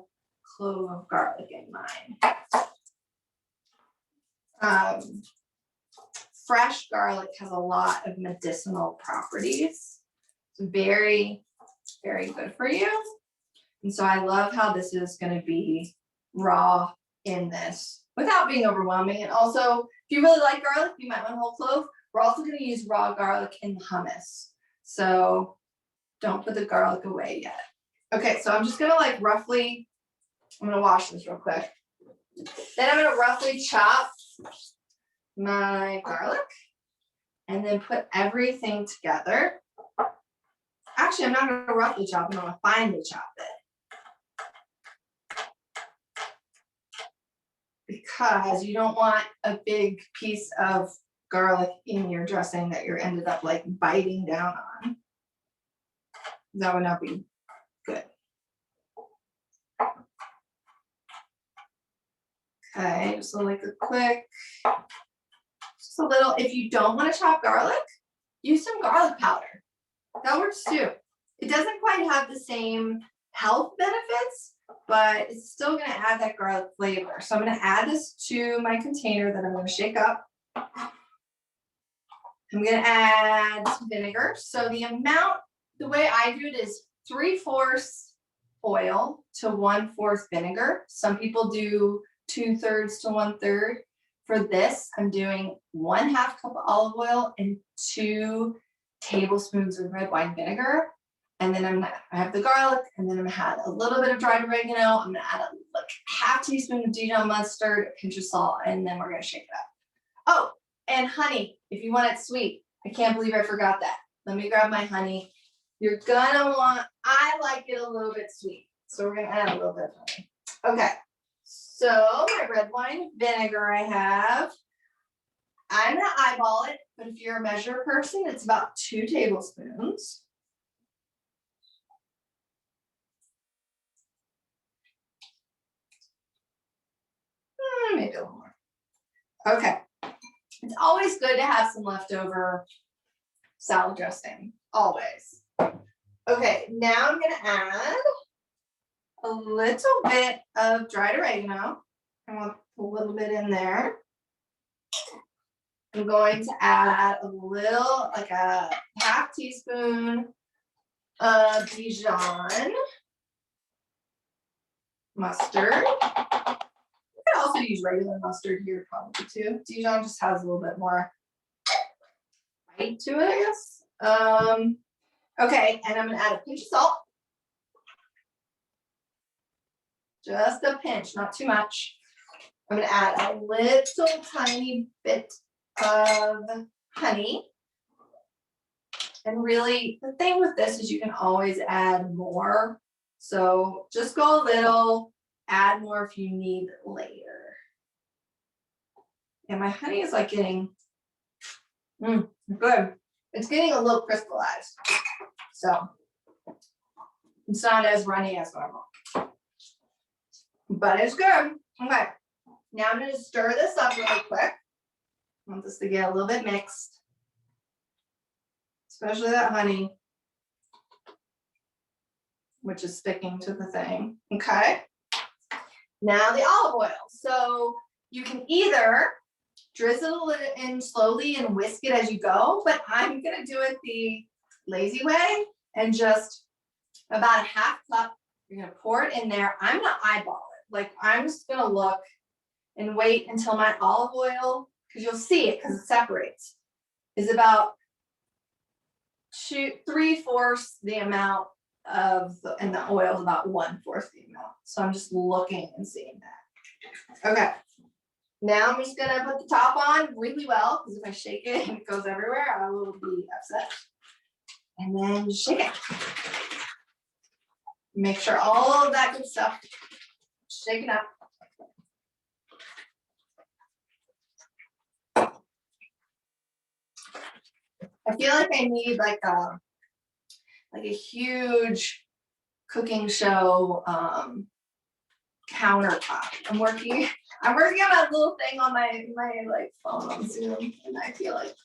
clove of garlic in mine. Fresh garlic has a lot of medicinal properties. It's very, very good for you. And so I love how this is going to be raw in this without being overwhelming. And also, if you really like garlic, you might want a whole clove. We're also going to use raw garlic in the hummus. So don't put the garlic away yet. Okay, so I'm just going to like roughly, I'm going to wash this real quick. Then I'm going to roughly chop my garlic and then put everything together. Actually, I'm not going to roughly chop it, I'm going to finely chop it. Because you don't want a big piece of garlic in your dressing that you're ended up like biting down on. That would not be good. Okay, just like a quick, just a little, if you don't want to chop garlic, use some garlic powder. That works too. It doesn't quite have the same health benefits, but it's still going to add that garlic flavor. So I'm going to add this to my container that I'm going to shake up. I'm going to add some vinegar. So the amount, the way I do it is 3/4 oil to 1/4 vinegar. Some people do 2/3 to 1/3. For this, I'm doing 1/2 cup of olive oil and 2 tablespoons of red wine vinegar. And then I have the garlic, and then I'm gonna add a little bit of dried oregano. I'm gonna add like 1/2 teaspoon of Dijon mustard, a pinch of salt, and then we're gonna shake it up. Oh, and honey, if you want it sweet. I can't believe I forgot that. Let me grab my honey. You're gonna want, I like it a little bit sweet. So we're gonna add a little bit of honey. Okay, so my red wine vinegar I have, I'm gonna eyeball it, but if you're a measure person, it's about 2 tablespoons. Maybe a little more. Okay. It's always good to have some leftover salad dressing. Always. Okay, now I'm gonna add a little bit of dried oregano. I want a little bit in there. I'm going to add a little, like a half teaspoon of Dijon mustard. You could also use regular mustard here probably too. Dijon just has a little bit more bite to it, I guess. Okay, and I'm gonna add a pinch of salt. Just a pinch, not too much. I'm gonna add a little tiny bit of honey. And really, the thing with this is you can always add more. So just go a little, add more if you need later. And my honey is like getting good. It's getting a little crystallized. So it's not as runny as normal. But it's good. Okay. Now I'm gonna stir this up really quick. I want this to get a little bit mixed. Especially that honey, which is sticking to the thing. Okay. Now the olive oil. So you can either drizzle it in slowly and whisk it as you go, but I'm gonna do it the lazy way and just about a half cup. You're gonna pour it in there. I'm gonna eyeball it. Like I'm just gonna look and wait until my olive oil, because you'll see it because it separates, is about 3/4 the amount of, and the oil is about 1/4 the amount. So I'm just looking and seeing that. Okay. Now I'm just gonna put the top on really well, because if I shake it and it goes everywhere, I will be upset. And then just shake it. Make sure all of that good stuff shaken up. I feel like I need like a huge cooking show countertop. I'm working on that little thing on my like phone on Zoom, and I feel like it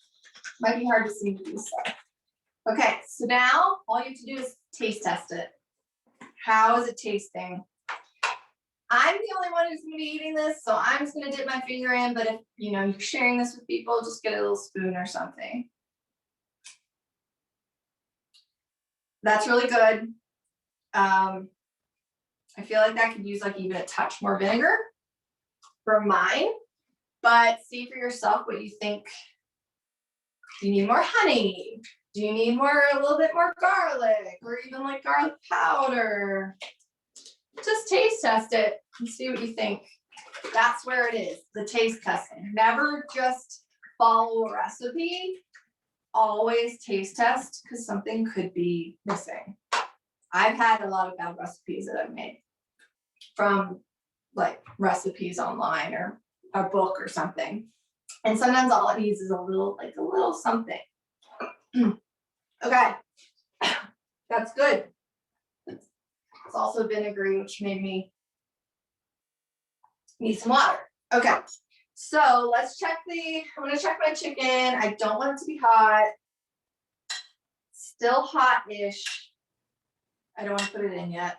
might be hard to see me do stuff. Okay, so now all you have to do is taste test it. How is it tasting? I'm the only one who's gonna be eating this, so I'm just gonna dip my finger in, but if you know you're sharing this with people, just get a little spoon or something. That's really good. I feel like that could use like even a touch more vinegar for mine, but see for yourself what you think. Do you need more honey? Do you need a little bit more garlic, or even like garlic powder? Just taste test it and see what you think. That's where it is, the taste testing. Never just follow a recipe. Always taste test, because something could be missing. I've had a lot of bad recipes that I've made from like recipes online or a book or something. And sometimes all it needs is a little something. Okay, that's good. It's also vinegary, which made me need some water. Okay. So let's check I'm gonna check my chicken. I don't want it to be hot. Still hot-ish. I don't want to put it in yet.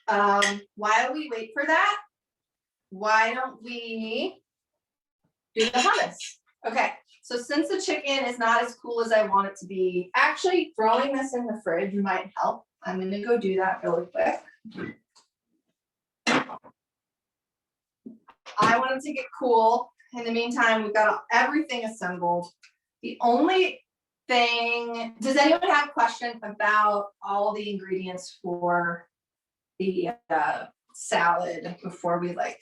While we wait for that, why don't we do the hummus? Okay, so since the chicken is not as cool as I want it to be, actually throwing this in the fridge might help. I'm gonna go do that really quick. I want it to get cool. In the meantime, we've got everything assembled. The only thing, does anyone have a question about all the ingredients for the salad before we like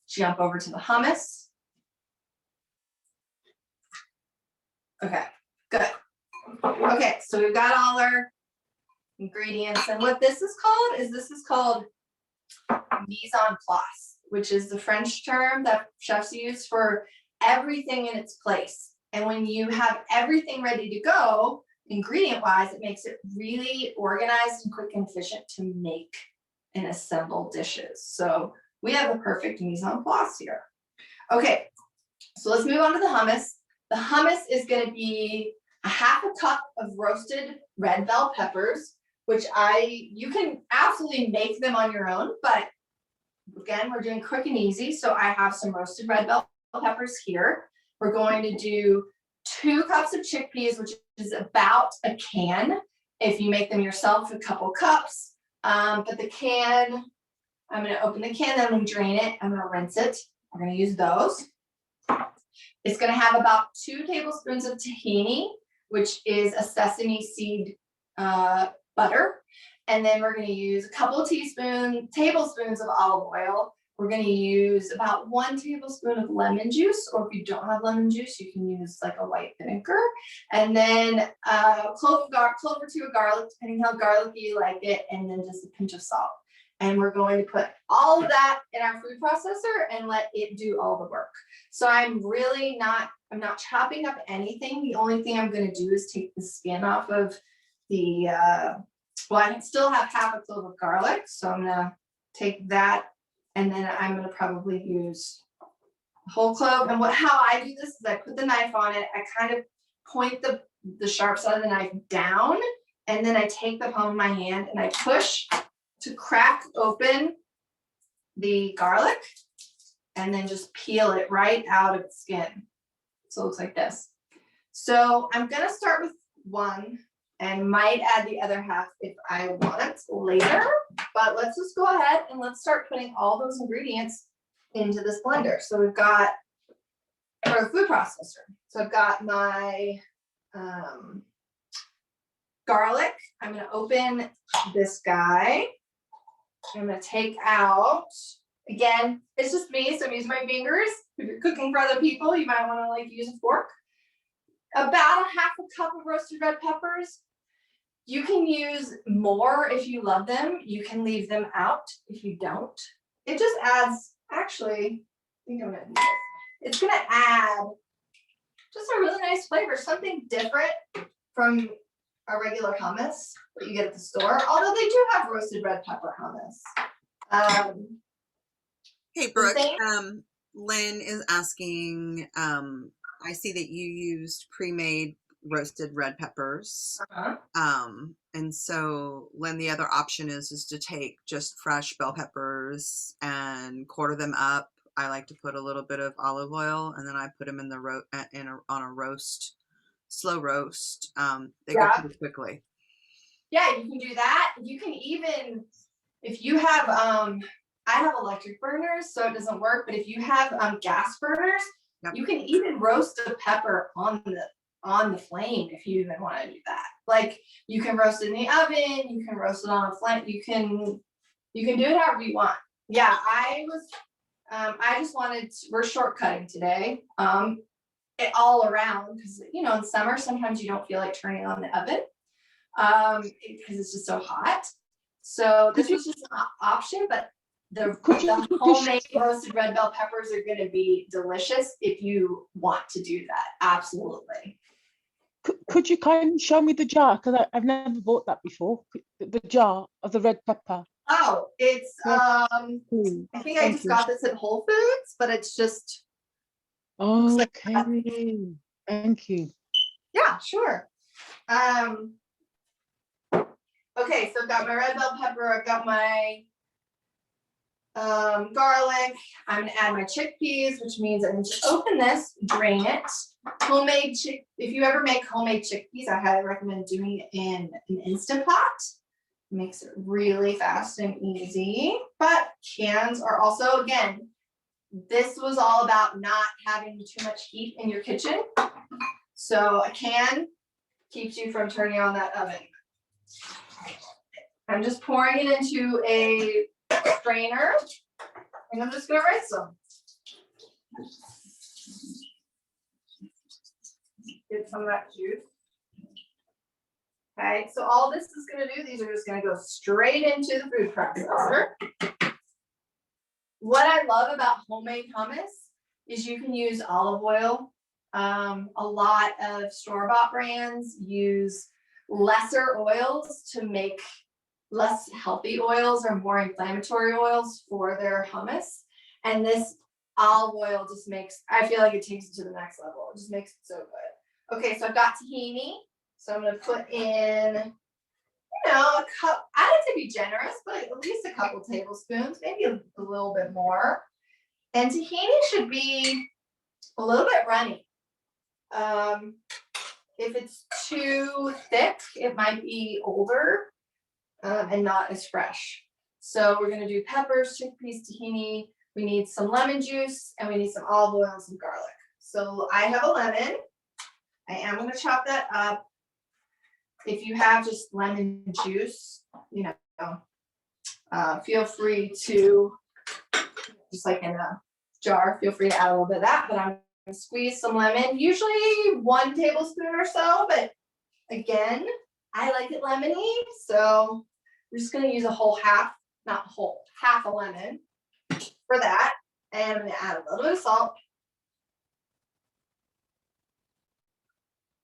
jump over to the hummus? Okay, good. Okay, so we've got all our ingredients, and what this is called mise en place, which is the French term that chefs use for everything in its place. And when you have everything ready to go, ingredient wise, it makes it really organized and quick and efficient to make and assemble dishes. So we have the perfect mise en place here. Okay, so let's move on to the hummus. The hummus is going to be a half a cup of roasted red bell peppers, which you can absolutely make them on your own, but again, we're doing quick and easy. So I have some roasted red bell peppers here. We're going to do 2 cups of chickpeas, which is about a can. If you make them yourself, a couple cups. But the can, I'm going to open the can, then I'm going to drain it. I'm going to rinse it. We're going to use those. It's going to have about 2 tablespoons of tahini, which is a sesame seed butter. And then we're going to use a couple of tablespoons of olive oil. We're going to use about 1 tablespoon of lemon juice, or if you don't have lemon juice, you can use like a white vinegar. And then clove or 2 of garlic, depending how garlicky you like it, and then just a pinch of salt. And we're going to put all of that in our food processor and let it do all the work. So I'm not chopping up anything. The only thing I'm going to do is take the skin off of the, well, I still have half a clove of garlic. So I'm going to take that, and then I'm going to probably use a whole clove. And how I do this is I put the knife on it. I kind of point the sharp side of the knife down, and then I take the palm of my hand and I push to crack open the garlic, and then just peel it right out of the skin. So it looks like this. So I'm gonna start with 1 and might add the other half if I want later, but let's just go ahead and let's start putting all those ingredients into this blender. So we've got our food processor. So I've got my garlic. I'm gonna open this guy. I'm gonna take out, again, it's just me, so I'm using my fingers. If you're cooking for other people, you might want to like use a fork. About a half a cup of roasted red peppers. You can use more if you love them. You can leave them out if you don't. It just adds, actually, I think I'm gonna do this. It's gonna add just a really nice flavor, something different from a regular hummus that you get at the store, although they do have roasted red pepper hummus. Hey, Brooke, Lynn is asking, I see that you used pre-made roasted red peppers. And so, Lynn, the other option is to take just fresh bell peppers and quarter them up. I like to put a little bit of olive oil, and then I put them in the on a roast, slow roast. They go pretty quickly. Yeah, you can do that. You can even, if you have, I have electric burners, so it doesn't work. But if you have gas burners, you can even roast a pepper on the flame if you even want to do that. Like you can roast it in the oven, you can roast it on a flame. You can do it however you want. Yeah, I just wanted we're shortcutting today. It all around because in summer sometimes you don't feel like turning on the oven because it's just so hot. So this was just an option, but the homemade roasted red bell peppers are going to be delicious if you want to do that. Absolutely. Could you kindly show me the jar, because I've never bought that before, the jar of the red pepper? Oh, it's I think I just got this at Whole Foods, but it's just okay. Thank you. Yeah, sure. Okay, so I've got my red bell pepper, I've got my garlic. I'm gonna add my chickpeas, which means I'm gonna open this, drain it. If you ever make homemade chickpeas, I highly recommend doing it in an Instant Pot. It makes it really fast and easy. But cans are also, again, this was all about not having too much heat in your kitchen. So a can keeps you from turning on that oven. I'm just pouring it into a strainer, and I'm just gonna rinse them. Get some of that juice. Okay, so all this is gonna do, these are just gonna go straight into the food processor. What I love about homemade hummus is you can use olive oil. A lot of store-bought brands use lesser oils to make less healthy oils or more inflammatory oils for their hummus. And this olive oil just makes, I feel like it takes it to the next level. It just makes it so good. Okay, so I've got tahini. So I'm gonna put in, you know, a cup. I like to be generous, but at least a couple tablespoons, maybe a little bit more. And tahini should be a little bit runny. If it's too thick, it might be older and not as fresh. So we're gonna do peppers, chickpeas, tahini. We need some lemon juice and we need some olive oil and some garlic. So I have a lemon. I am gonna chop that up. If you have just lemon juice, you know, feel free to, just like in a jar, feel free to add a little bit of that, but I'm gonna squeeze some lemon, usually 1 tablespoon or so, but again, I like it lemony, so we're just gonna use a whole half, not whole, half a lemon for that. And I'm gonna add a little bit of salt.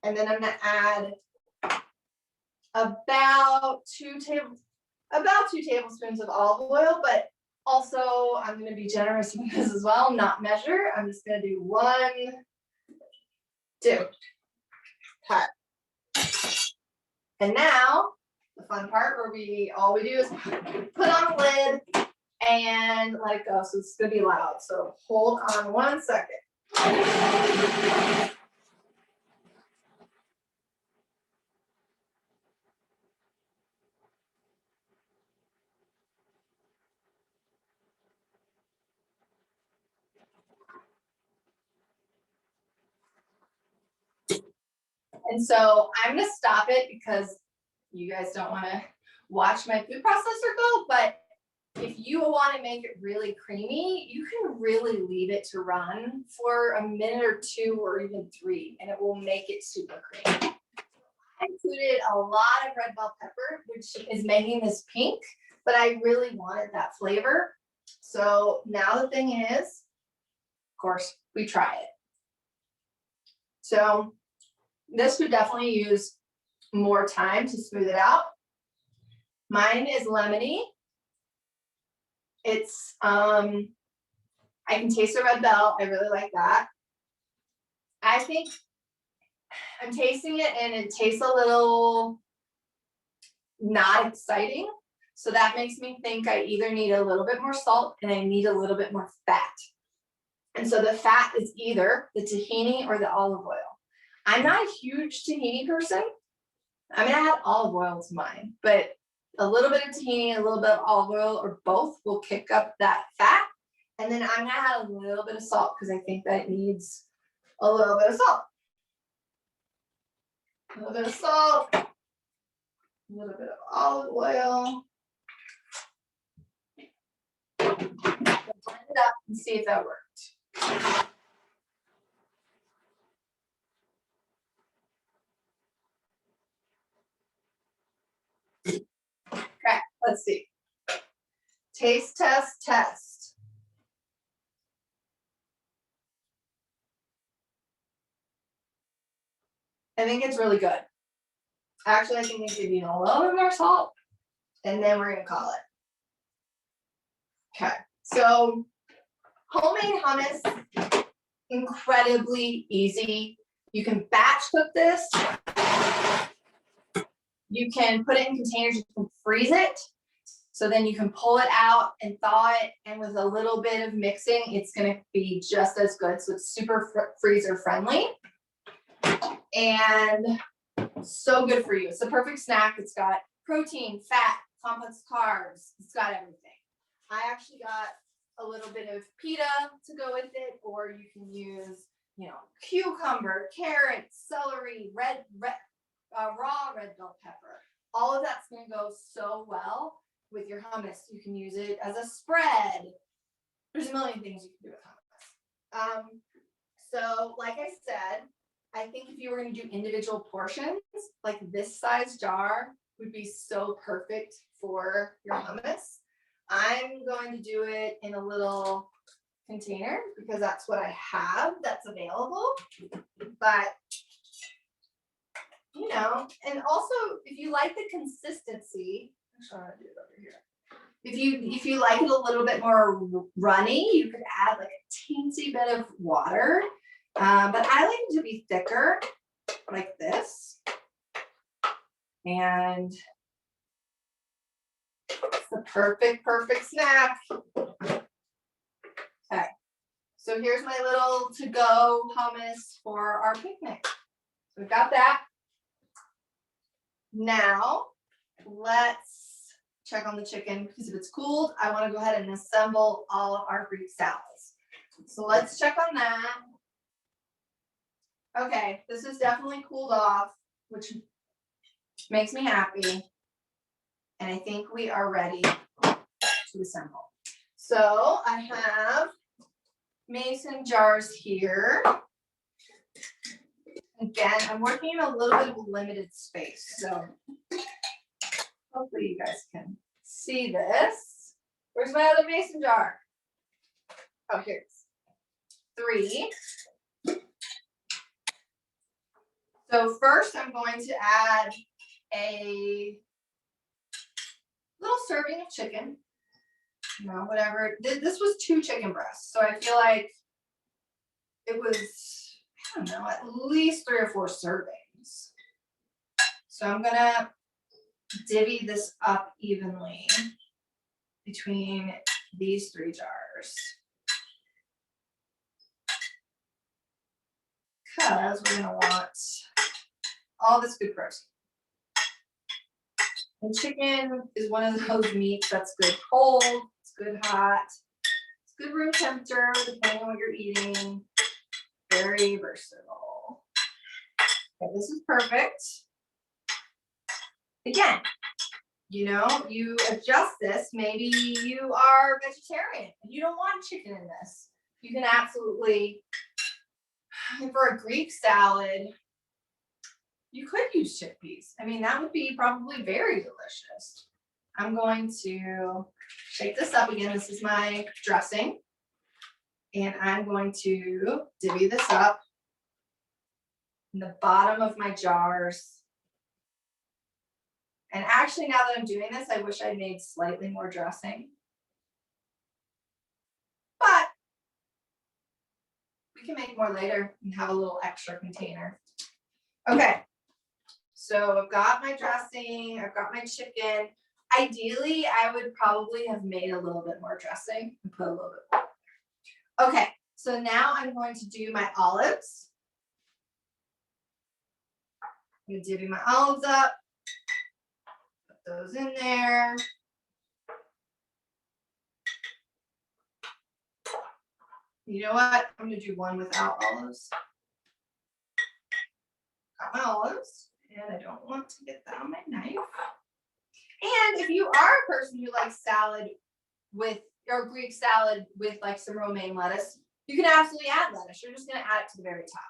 And then I'm gonna add about 2 tablespoons of olive oil, but also I'm gonna be generous with this as well, not measure. I'm just gonna do 1, 2. Cut. And now the fun part where all we do is put on the lid and let it go. So it's gonna be loud. So hold on 1 second. And so I'm gonna stop it because you guys don't want to watch my food processor go, but if you want to make it really creamy, you can really leave it to run for a minute or 2 or even 3, and it will make it super creamy. I included a lot of red bell pepper, which is making this pink, but I really wanted that flavor. So now the thing is, of course, we try it. So this would definitely use more time to smooth it out. Mine is lemony. It's, I can taste the red bell. I really like that. I think I'm tasting it and it tastes a little not exciting. So that makes me think I either need a little bit more salt and I need a little bit more fat. And so the fat is either the tahini or the olive oil. I'm not a huge tahini person. I'm gonna add olive oil to mine, but a little bit of tahini, a little bit of olive oil, or both will kick up that fat. And then I'm gonna add a little bit of salt because I think that it needs a little bit of salt. A little bit of salt, a little bit of olive oil. Blend it up and see if that worked. Okay, let's see. Taste test, test. I think it's really good. Actually, I think we should need a little bit more salt, and then we're gonna call it. Okay, so homemade hummus, incredibly easy. You can batch cook this. You can put it in containers, you can freeze it. So then you can pull it out and thaw it. And with a little bit of mixing, it's gonna be just as good. So it's super freezer friendly. And so good for you. It's the perfect snack. It's got protein, fat, complex carbs. It's got everything. I actually got a little bit of pita to go with it, or you can use, you know, cucumber, carrots, celery, raw red bell pepper. All of that's gonna go so well with your hummus. You can use it as a spread. There's a million things you can do with hummus. So like I said, I think if you were gonna do individual portions, like this size jar would be so perfect for your hummus. I'm going to do it in a little container because that's what I have that's available. But you know, and also if you like the consistency, actually I'm gonna do it over here. If you like it a little bit more runny, you could add like a teensy bit of water. But I like it to be thicker. like this. And it's the perfect snack. Okay, so here's my little to-go hummus for our picnic. So we've got that. Now, let's check on the chicken, because if it's cooled, I want to go ahead and assemble all of our Greek salads. So let's check on that. Okay, this is definitely cooled off, which makes me happy. And I think we are ready to assemble. So I have mason jars here. Again, I'm working in a little bit of a limited space, so hopefully you guys can see this. Where's my other mason jar? Oh, here it is. 3. So first I'm going to add a little serving of chicken. You know, whatever. This was 2 chicken breasts, so I feel like it was, I don't know, at least 3 or 4 servings. So I'm gonna divvy this up evenly between these 3 jars. Because we're gonna want all this good protein. And chicken is one of those meats that's good cold, it's good hot, it's good room temperature, depending on what you're eating. Very versatile. Okay, this is perfect. Again, you know, you adjust this. Maybe you are vegetarian and you don't want chicken in this. You can absolutely, for a Greek salad, you could use chickpeas. I mean, that would be probably very delicious. I'm going to shake this up again. This is my dressing. And I'm going to divvy this up in the bottom of my jars. And actually, now that I'm doing this, I wish I made slightly more dressing. But we can make more later and have a little extra container. Okay, so I've got my dressing, I've got my chicken. Ideally, I would probably have made a little bit more dressing and put a little bit more. Okay, so now I'm going to do my olives. I'm gonna divvy my olives up, put those in there. You know what? I'm gonna do one without olives. Got my olives, and I don't want to get that on my knife. And if you are a person who likes salad with, or Greek salad with like some romaine lettuce, you can absolutely add lettuce. You're just gonna add it to the very top.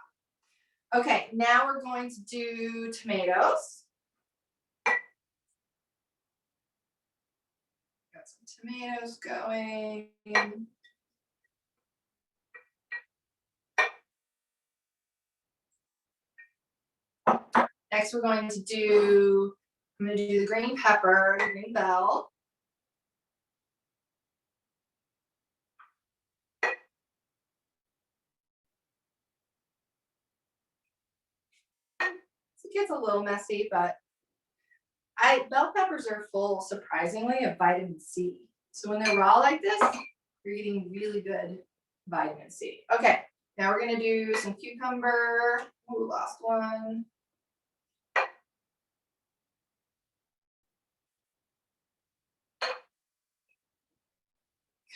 Okay, now we're going to do tomatoes. Got some tomatoes going. Next, we're going to do, I'm going to do the green pepper, the green bell. It gets a little messy, but bell peppers are full, surprisingly, of vitamin C. So when they're raw like this, you're getting really good vitamin C. Okay, now we're going to do some cucumber. Ooh, lost one.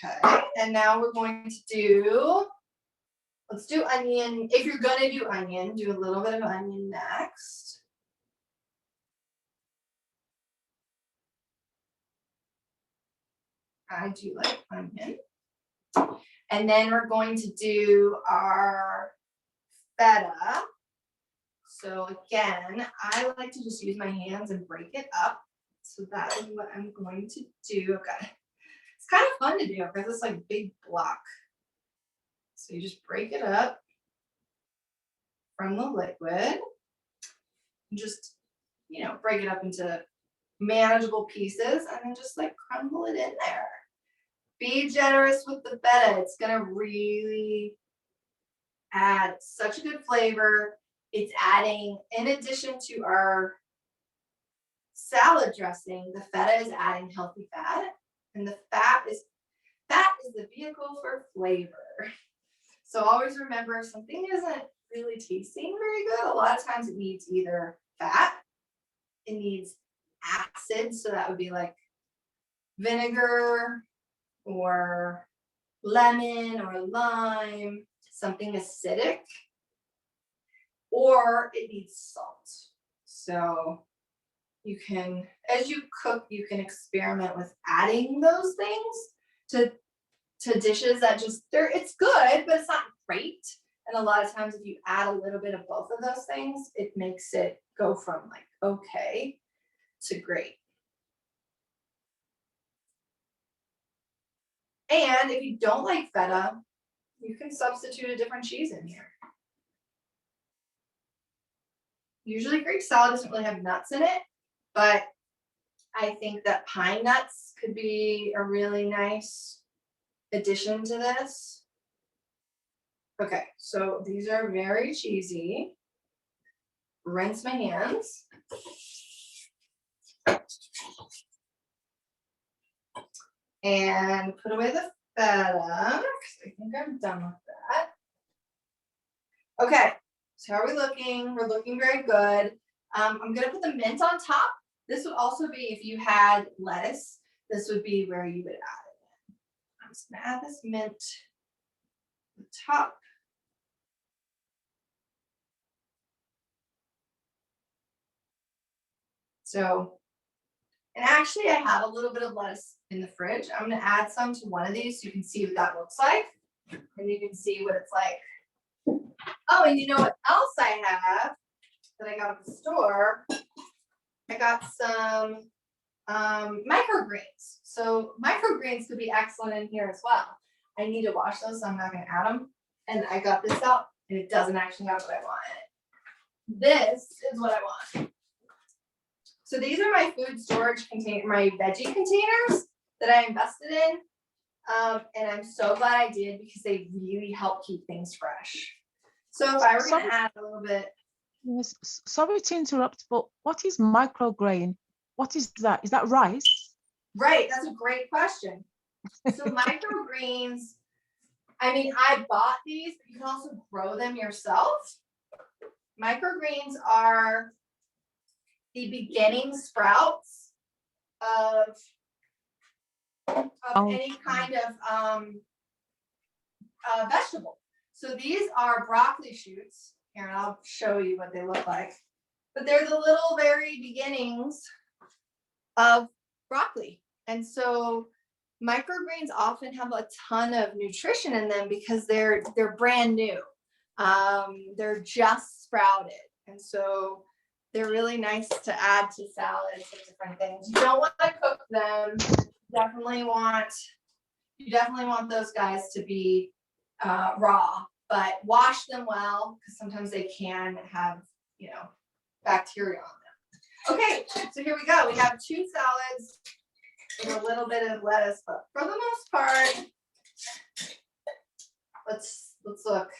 Okay, and now we're going to do, let's do onion. If you're gonna do onion, do a little bit of onion next. I do like onion. And then we're going to do our feta. So again, I like to just use my hands and break it up. So that is what I'm going to do. Okay. It's kind of fun to do because it's like big block. So you just break it up from the liquid. And just, you know, break it up into manageable pieces and then just like crumble it in there. Be generous with the feta. It's gonna really add such a good flavor. it's adding, in addition to our salad dressing, the feta is adding healthy fat, and the fat is the vehicle for flavor. So always remember, if something isn't really tasting very good, a lot of times it needs either fat, it needs acid, so that would be like vinegar or lemon or lime, something acidic, or it needs salt. So you can, as you cook, you can experiment with adding those things to dishes that just, it's good, but it's not great. And a lot of times if you add a little bit of both of those things, it makes it go from like okay to great. And if you don't like feta, you can substitute a different cheese in here. Usually Greek salad doesn't really have nuts in it, but I think that pine nuts could be a really nice addition to this. Okay, so these are very cheesy. Rinse my hands. And put away the feta, because I think I'm done with that. Okay, so how are we looking? We're looking very good. I'm gonna put the mint on top. This would also be if you had lettuce, this would be where you would add it in. I'm just gonna add this mint on the top. So, and actually I have a little bit of lettuce in the fridge. I'm gonna add some to one of these so you can see what that looks like. And you can see what it's like. Oh, and you know what else I have that I got at the store? I got some microgreens. So microgreens could be excellent in here as well. I need to wash those, so I'm not gonna add them. And I got this out, and it doesn't actually have what I want in it. This is what I want. So these are my food storage container, my veggie containers that I invested in. And I'm so glad I did because they really help keep things fresh. So if I were gonna add a little bit. Yes, sorry to interrupt, but what is micrograin? What is that? Is that rice? Right, that's a great question. So microgreens, I mean, I bought these, but you can also grow them yourself. Microgreens are the beginning sprouts of any kind of vegetable. So these are broccoli shoots. Here, I'll show you what they look like. But they're the little very beginnings of broccoli. And so microgreens often have a ton of nutrition in them because they're brand new. They're just sprouted. And so they're really nice to add to salads and different things. You don't want to cook them. You definitely want those guys to be raw, but wash them well because sometimes they can have, you know, bacteria on them. Okay, so here we go. We have 2 salads and a little bit of lettuce, but for the most part, let's look.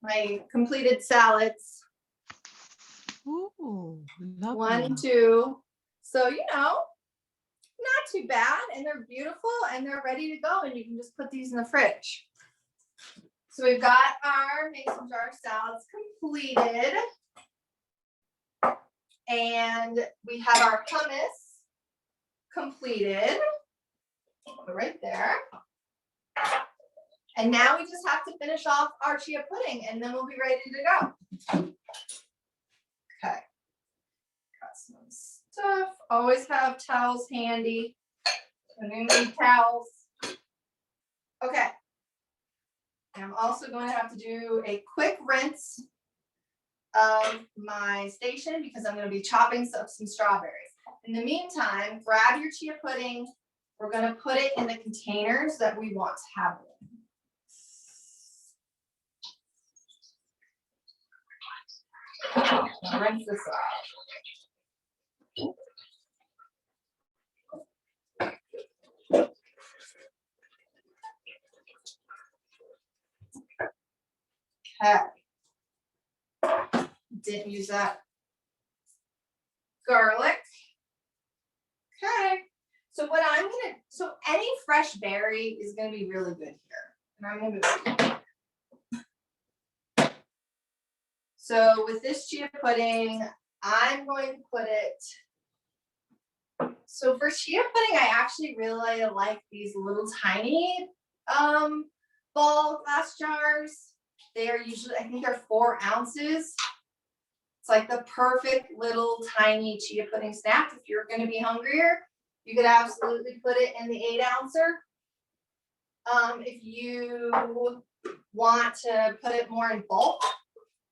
My completed salads. Ooh, lovely. 1, 2. So, you know, not too bad, and they're beautiful and they're ready to go, and you can just put these in the fridge. So we've got our mason jar salads completed, and we have our hummus completed right there. And now we just have to finish off our chia pudding, and then we'll be ready to go. Okay, got some stuff. Always have towels handy. I'm gonna need towels. Okay. And I'm also going to have to do a quick rinse of my station because I'm going to be chopping up some strawberries. In the meantime, grab your chia pudding. We're going to put it in the containers that we want to have it in. I'll rinse this off. Okay. Didn't use that. Garlic. Okay. So what I'm gonna, so any fresh berry is gonna be really good here. And I'm gonna move. So with this chia pudding, I'm going to put it. So for chia pudding, I actually really like these little tiny ball glass jars. They are usually, I think they're 4 ounces. It's like the perfect little tiny chia pudding snack. If you're going to be hungrier, you could absolutely put it in the 8-ouncer. If you want to put it more in bulk,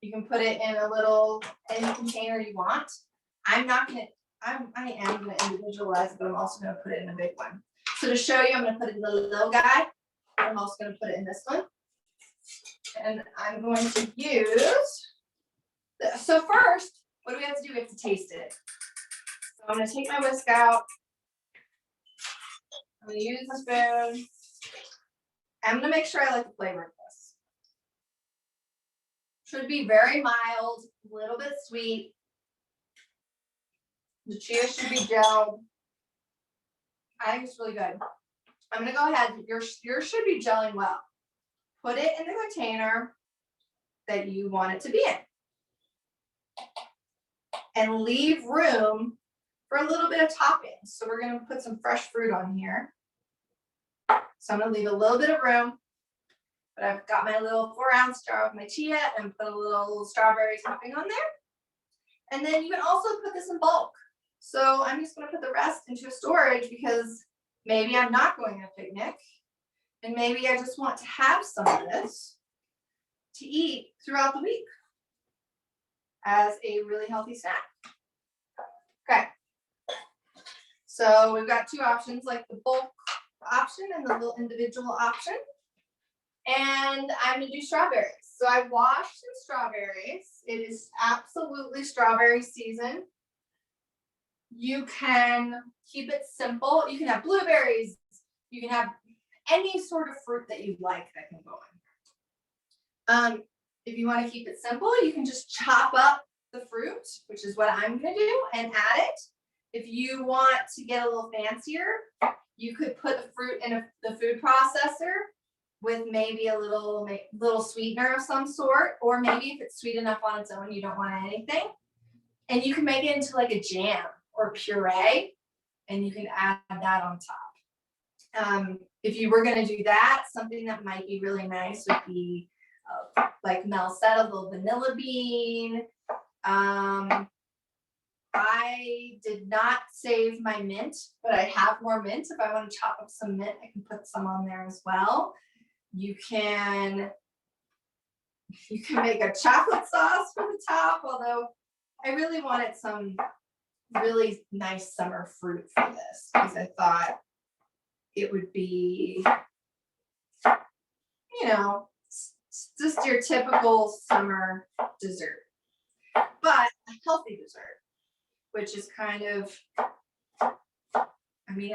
you can put it in a little, any container you want. I am gonna individualize it, but I'm also gonna put it in a big one. So to show you, I'm gonna put it in the little guy. I'm also gonna put it in this one. And I'm going to use, so first, what do we have to do? We have to taste it. So I'm gonna take my whisk out. I'm gonna use the spoon. I'm gonna make sure I like the flavor of this. Should be very mild, a little bit sweet. The chia should be gelled. I think it's really good. I'm gonna go ahead, yours should be gelling well. Put it in the container that you want it to be in. And leave room for a little bit of toppings. So we're gonna put some fresh fruit on here. So I'm gonna leave a little bit of room, but I've got my little 4-ounce jar of my chia and put a little strawberry topping on there. And then you can also put this in bulk. So I'm just gonna put the rest into storage because maybe I'm not going on a picnic and maybe I just want to have some of this to eat throughout the week as a really healthy snack. Okay. So we've got 2 options, like the bulk option and the little individual option. And I'm gonna do strawberries. So I washed some strawberries. It is absolutely strawberry season. You can keep it simple. You can have blueberries. You can have any sort of fruit that you like that can go in. If you want to keep it simple, you can just chop up the fruit, which is what I'm going to do, and add it. If you want to get a little fancier, you could put the fruit in the food processor with maybe a little sweetener of some sort, or maybe if it's sweet enough on its own, you don't want anything. And you can make it into like a jam or puree, and you can add that on top. If you were going to do that, something that might be really nice would be like Mel said, a little vanilla bean. I did not save my mint, but I have more mint. If I want to chop up some mint, I can put some on there as well. You can make a chocolate sauce for the top, although I really wanted some really nice summer fruit for this because I thought it would be, you know, just your typical summer dessert, but a healthy dessert, which is kind of, I mean,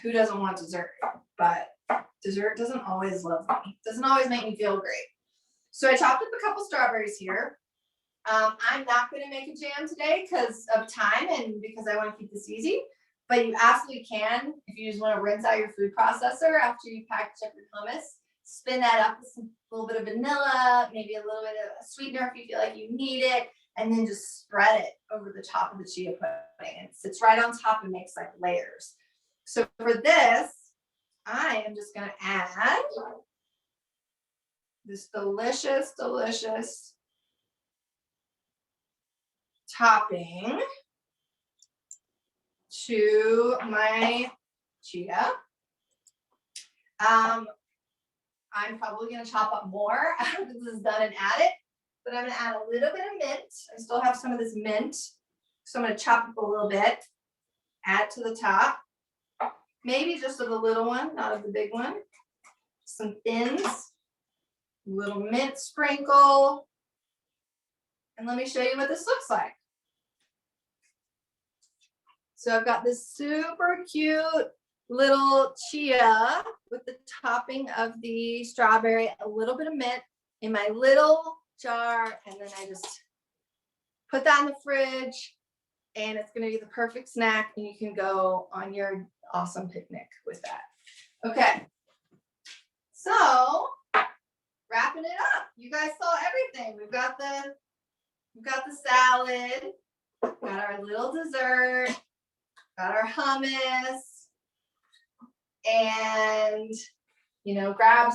who doesn't want dessert? But dessert doesn't always love me. Doesn't always make me feel great. So I chopped up a couple strawberries here. I'm not going to make a jam today because of time and because I want to keep this easy. But you absolutely can if you just want to rinse out your food processor after you package up your hummus. Spin that up with a little bit of vanilla, maybe a little bit of a sweetener if you feel like you need it, and then just spread it over the top of the chia pudding. It sits right on top and makes like layers. So for this, I am just going to add this delicious, delicious topping to my chia. I'm probably going to chop up more after this is done and add it, but I'm going to add a little bit of mint. I still have some of this mint, so I'm going to chop up a little bit, add it to the top, maybe just of the little one, not of the big one. Some thins, little mint sprinkle, and let me show you what this looks like. So I've got this super cute little chia with the topping of the strawberry, a little bit of mint in my little jar, and then I just put that in the fridge, and it's gonna be the perfect snack, and you can go on your awesome picnic with that. Okay. So wrapping it up. You guys saw everything. We've got the salad, got our little dessert, got our hummus, and grab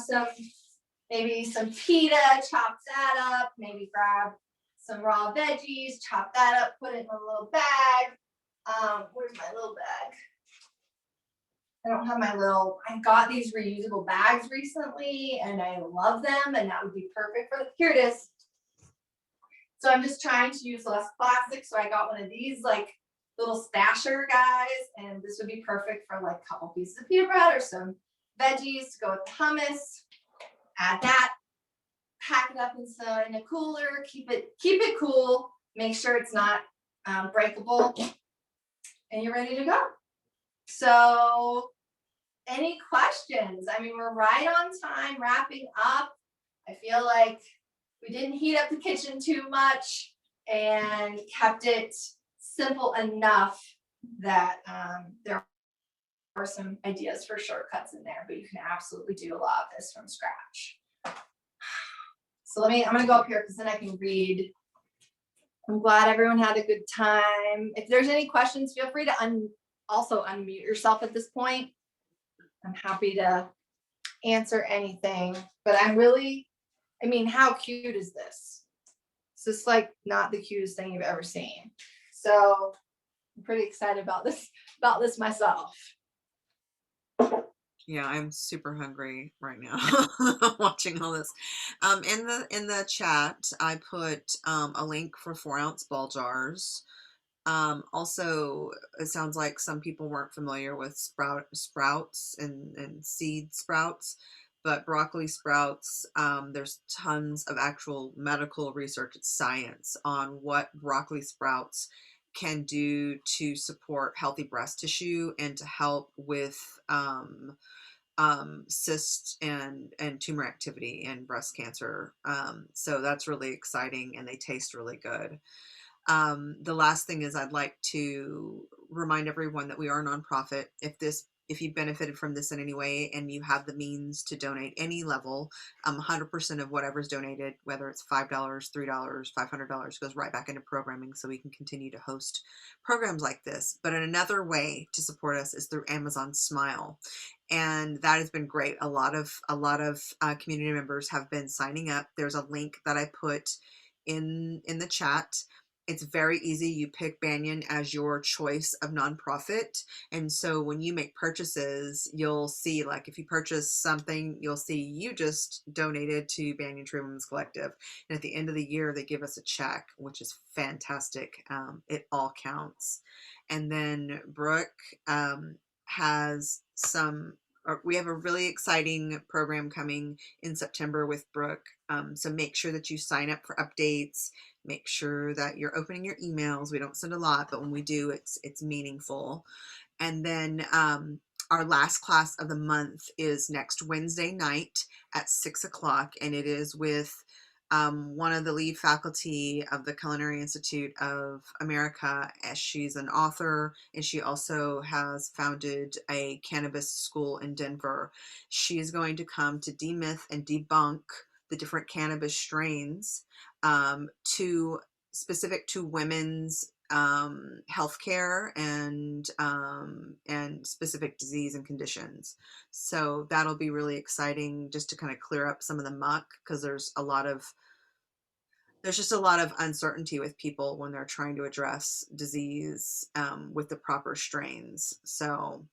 maybe some pita, chop that up, maybe grab some raw veggies, chop that up, put it in a little bag. Where's my little bag? I don't have I got these reusable bags recently and I love them, and that would be perfect for here it is. So I'm just trying to use less plastic. So I got one of these like little stasher guys, and this would be perfect for like a couple pieces of pita bread or some veggies to go with the hummus. Add that, pack it up in a cooler, keep it cool, make sure it's not breakable, and you're ready to go. So any questions? I mean, we're right on time wrapping up. I feel like we didn't heat up the kitchen too much and kept it simple enough that there are some ideas for shortcuts in there, but you can absolutely do a lot of this from scratch. So I'm gonna go up here because then I can read. I'm glad everyone had a good time. If there's any questions, feel free to also unmute yourself at this point. I'm happy to answer anything, but I mean, how cute is this? It's just like not the cutest thing you've ever seen. So I'm pretty excited about this myself. Yeah, I'm super hungry right now watching all this. In the chat, I put a link for 4-ounce ball jars. Also, it sounds like some people weren't familiar with sprouts and seed sprouts, but broccoli sprouts, there's tons of actual medical research, science on what broccoli sprouts can do to support healthy breast tissue and to help with cyst and tumor activity in breast cancer. So that's really exciting, and they taste really good. The last thing is I'd like to remind everyone that we are a nonprofit. If you benefited from this in any way and you have the means to donate any level, 100% of whatever's donated, whether it's $5, $3, $500, goes right back into programming so we can continue to host programs like this. But another way to support us is through Amazon Smile. And that has been great. A lot of community members have been signing up. There's a link that I put in the chat. It's very easy. You pick Banyan as your choice of nonprofit. And so when you make purchases, you'll see, like if you purchase something, you'll see you just donated to Banyan Tree Women's Collective. And at the end of the year, they give us a check, which is fantastic. It all counts. And then Brooke has we have a really exciting program coming in September with Brooke. So make sure that you sign up for updates. Make sure that you're opening your emails. We don't send a lot, but when we do, it's meaningful. And then our last class of the month is next Wednesday night at 6 o'clock, and it is with one of the lead faculty of the Culinary Institute of America. As she's an author, and she also has founded a cannabis school in Denver. She is going to come to demyth and debunk the different cannabis strains specific to women's healthcare and specific disease and conditions. So that'll be really exciting, just to kind of clear up some of the muck, because there's just a lot of uncertainty with people when they're trying to address disease with the proper strains. So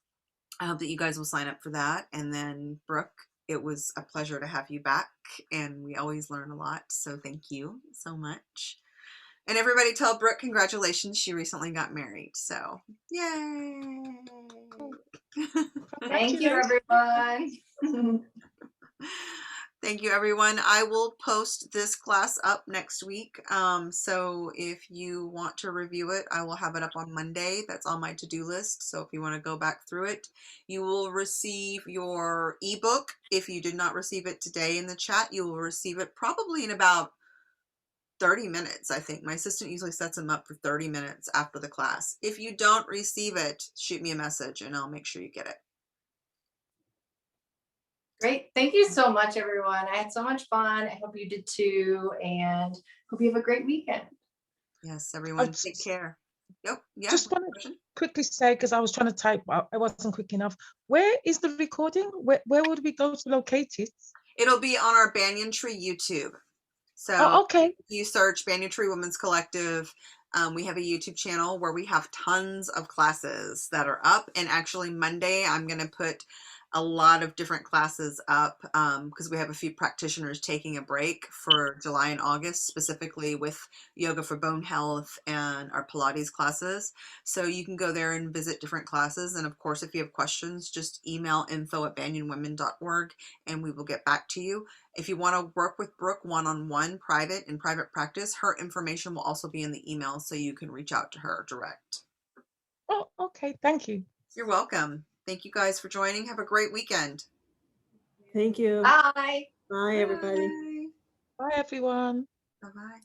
I hope that you guys will sign up for that. And then Brooke, it was a pleasure to have you back, and we always learn a lot. So thank you so much. And everybody tell Brooke congratulations. She recently got married. So yay. Thank you, everyone. Thank you, everyone. I will post this class up next week. So if you want to review it, I will have it up on Monday. That's on my to-do list. So if you want to go back through it, you will receive your ebook. If you did not receive it today in the chat, you will receive it probably in about 30 minutes, I think. My assistant usually sets them up for 30 minutes after the class. If you don't receive it, shoot me a message and I'll make sure you get it. Great. Thank you so much, everyone. I had so much fun. I hope you did too. And hope you have a great weekend. Yes, everyone, Oh, take care. Yep. Yeah. just want to quickly say, because I was trying to type, I wasn't quick enough. Where is the recording? Where would we go to locate it? It'll be on our Banyan Tree YouTube. So Oh, okay. if you search Banyan Tree Women's Collective, we have a YouTube channel where we have tons of classes that are up. And actually Monday, I'm going to put a lot of different classes up because we have a few practitioners taking a break for July and August, specifically with yoga for bone health and our Pilates classes. So you can go there and visit different classes. And of course, if you have questions, just email info@banyanwomen.org and we will get back to you. If you want to work with Brooke one-on-one, private practice, her information will also be in the email so you can reach out to her direct. Oh, okay. Thank you. You're welcome. Thank you guys for joining. Have a great weekend. Thank you. Bye. Bye, everybody. Bye. Bye, everyone. Bye-bye.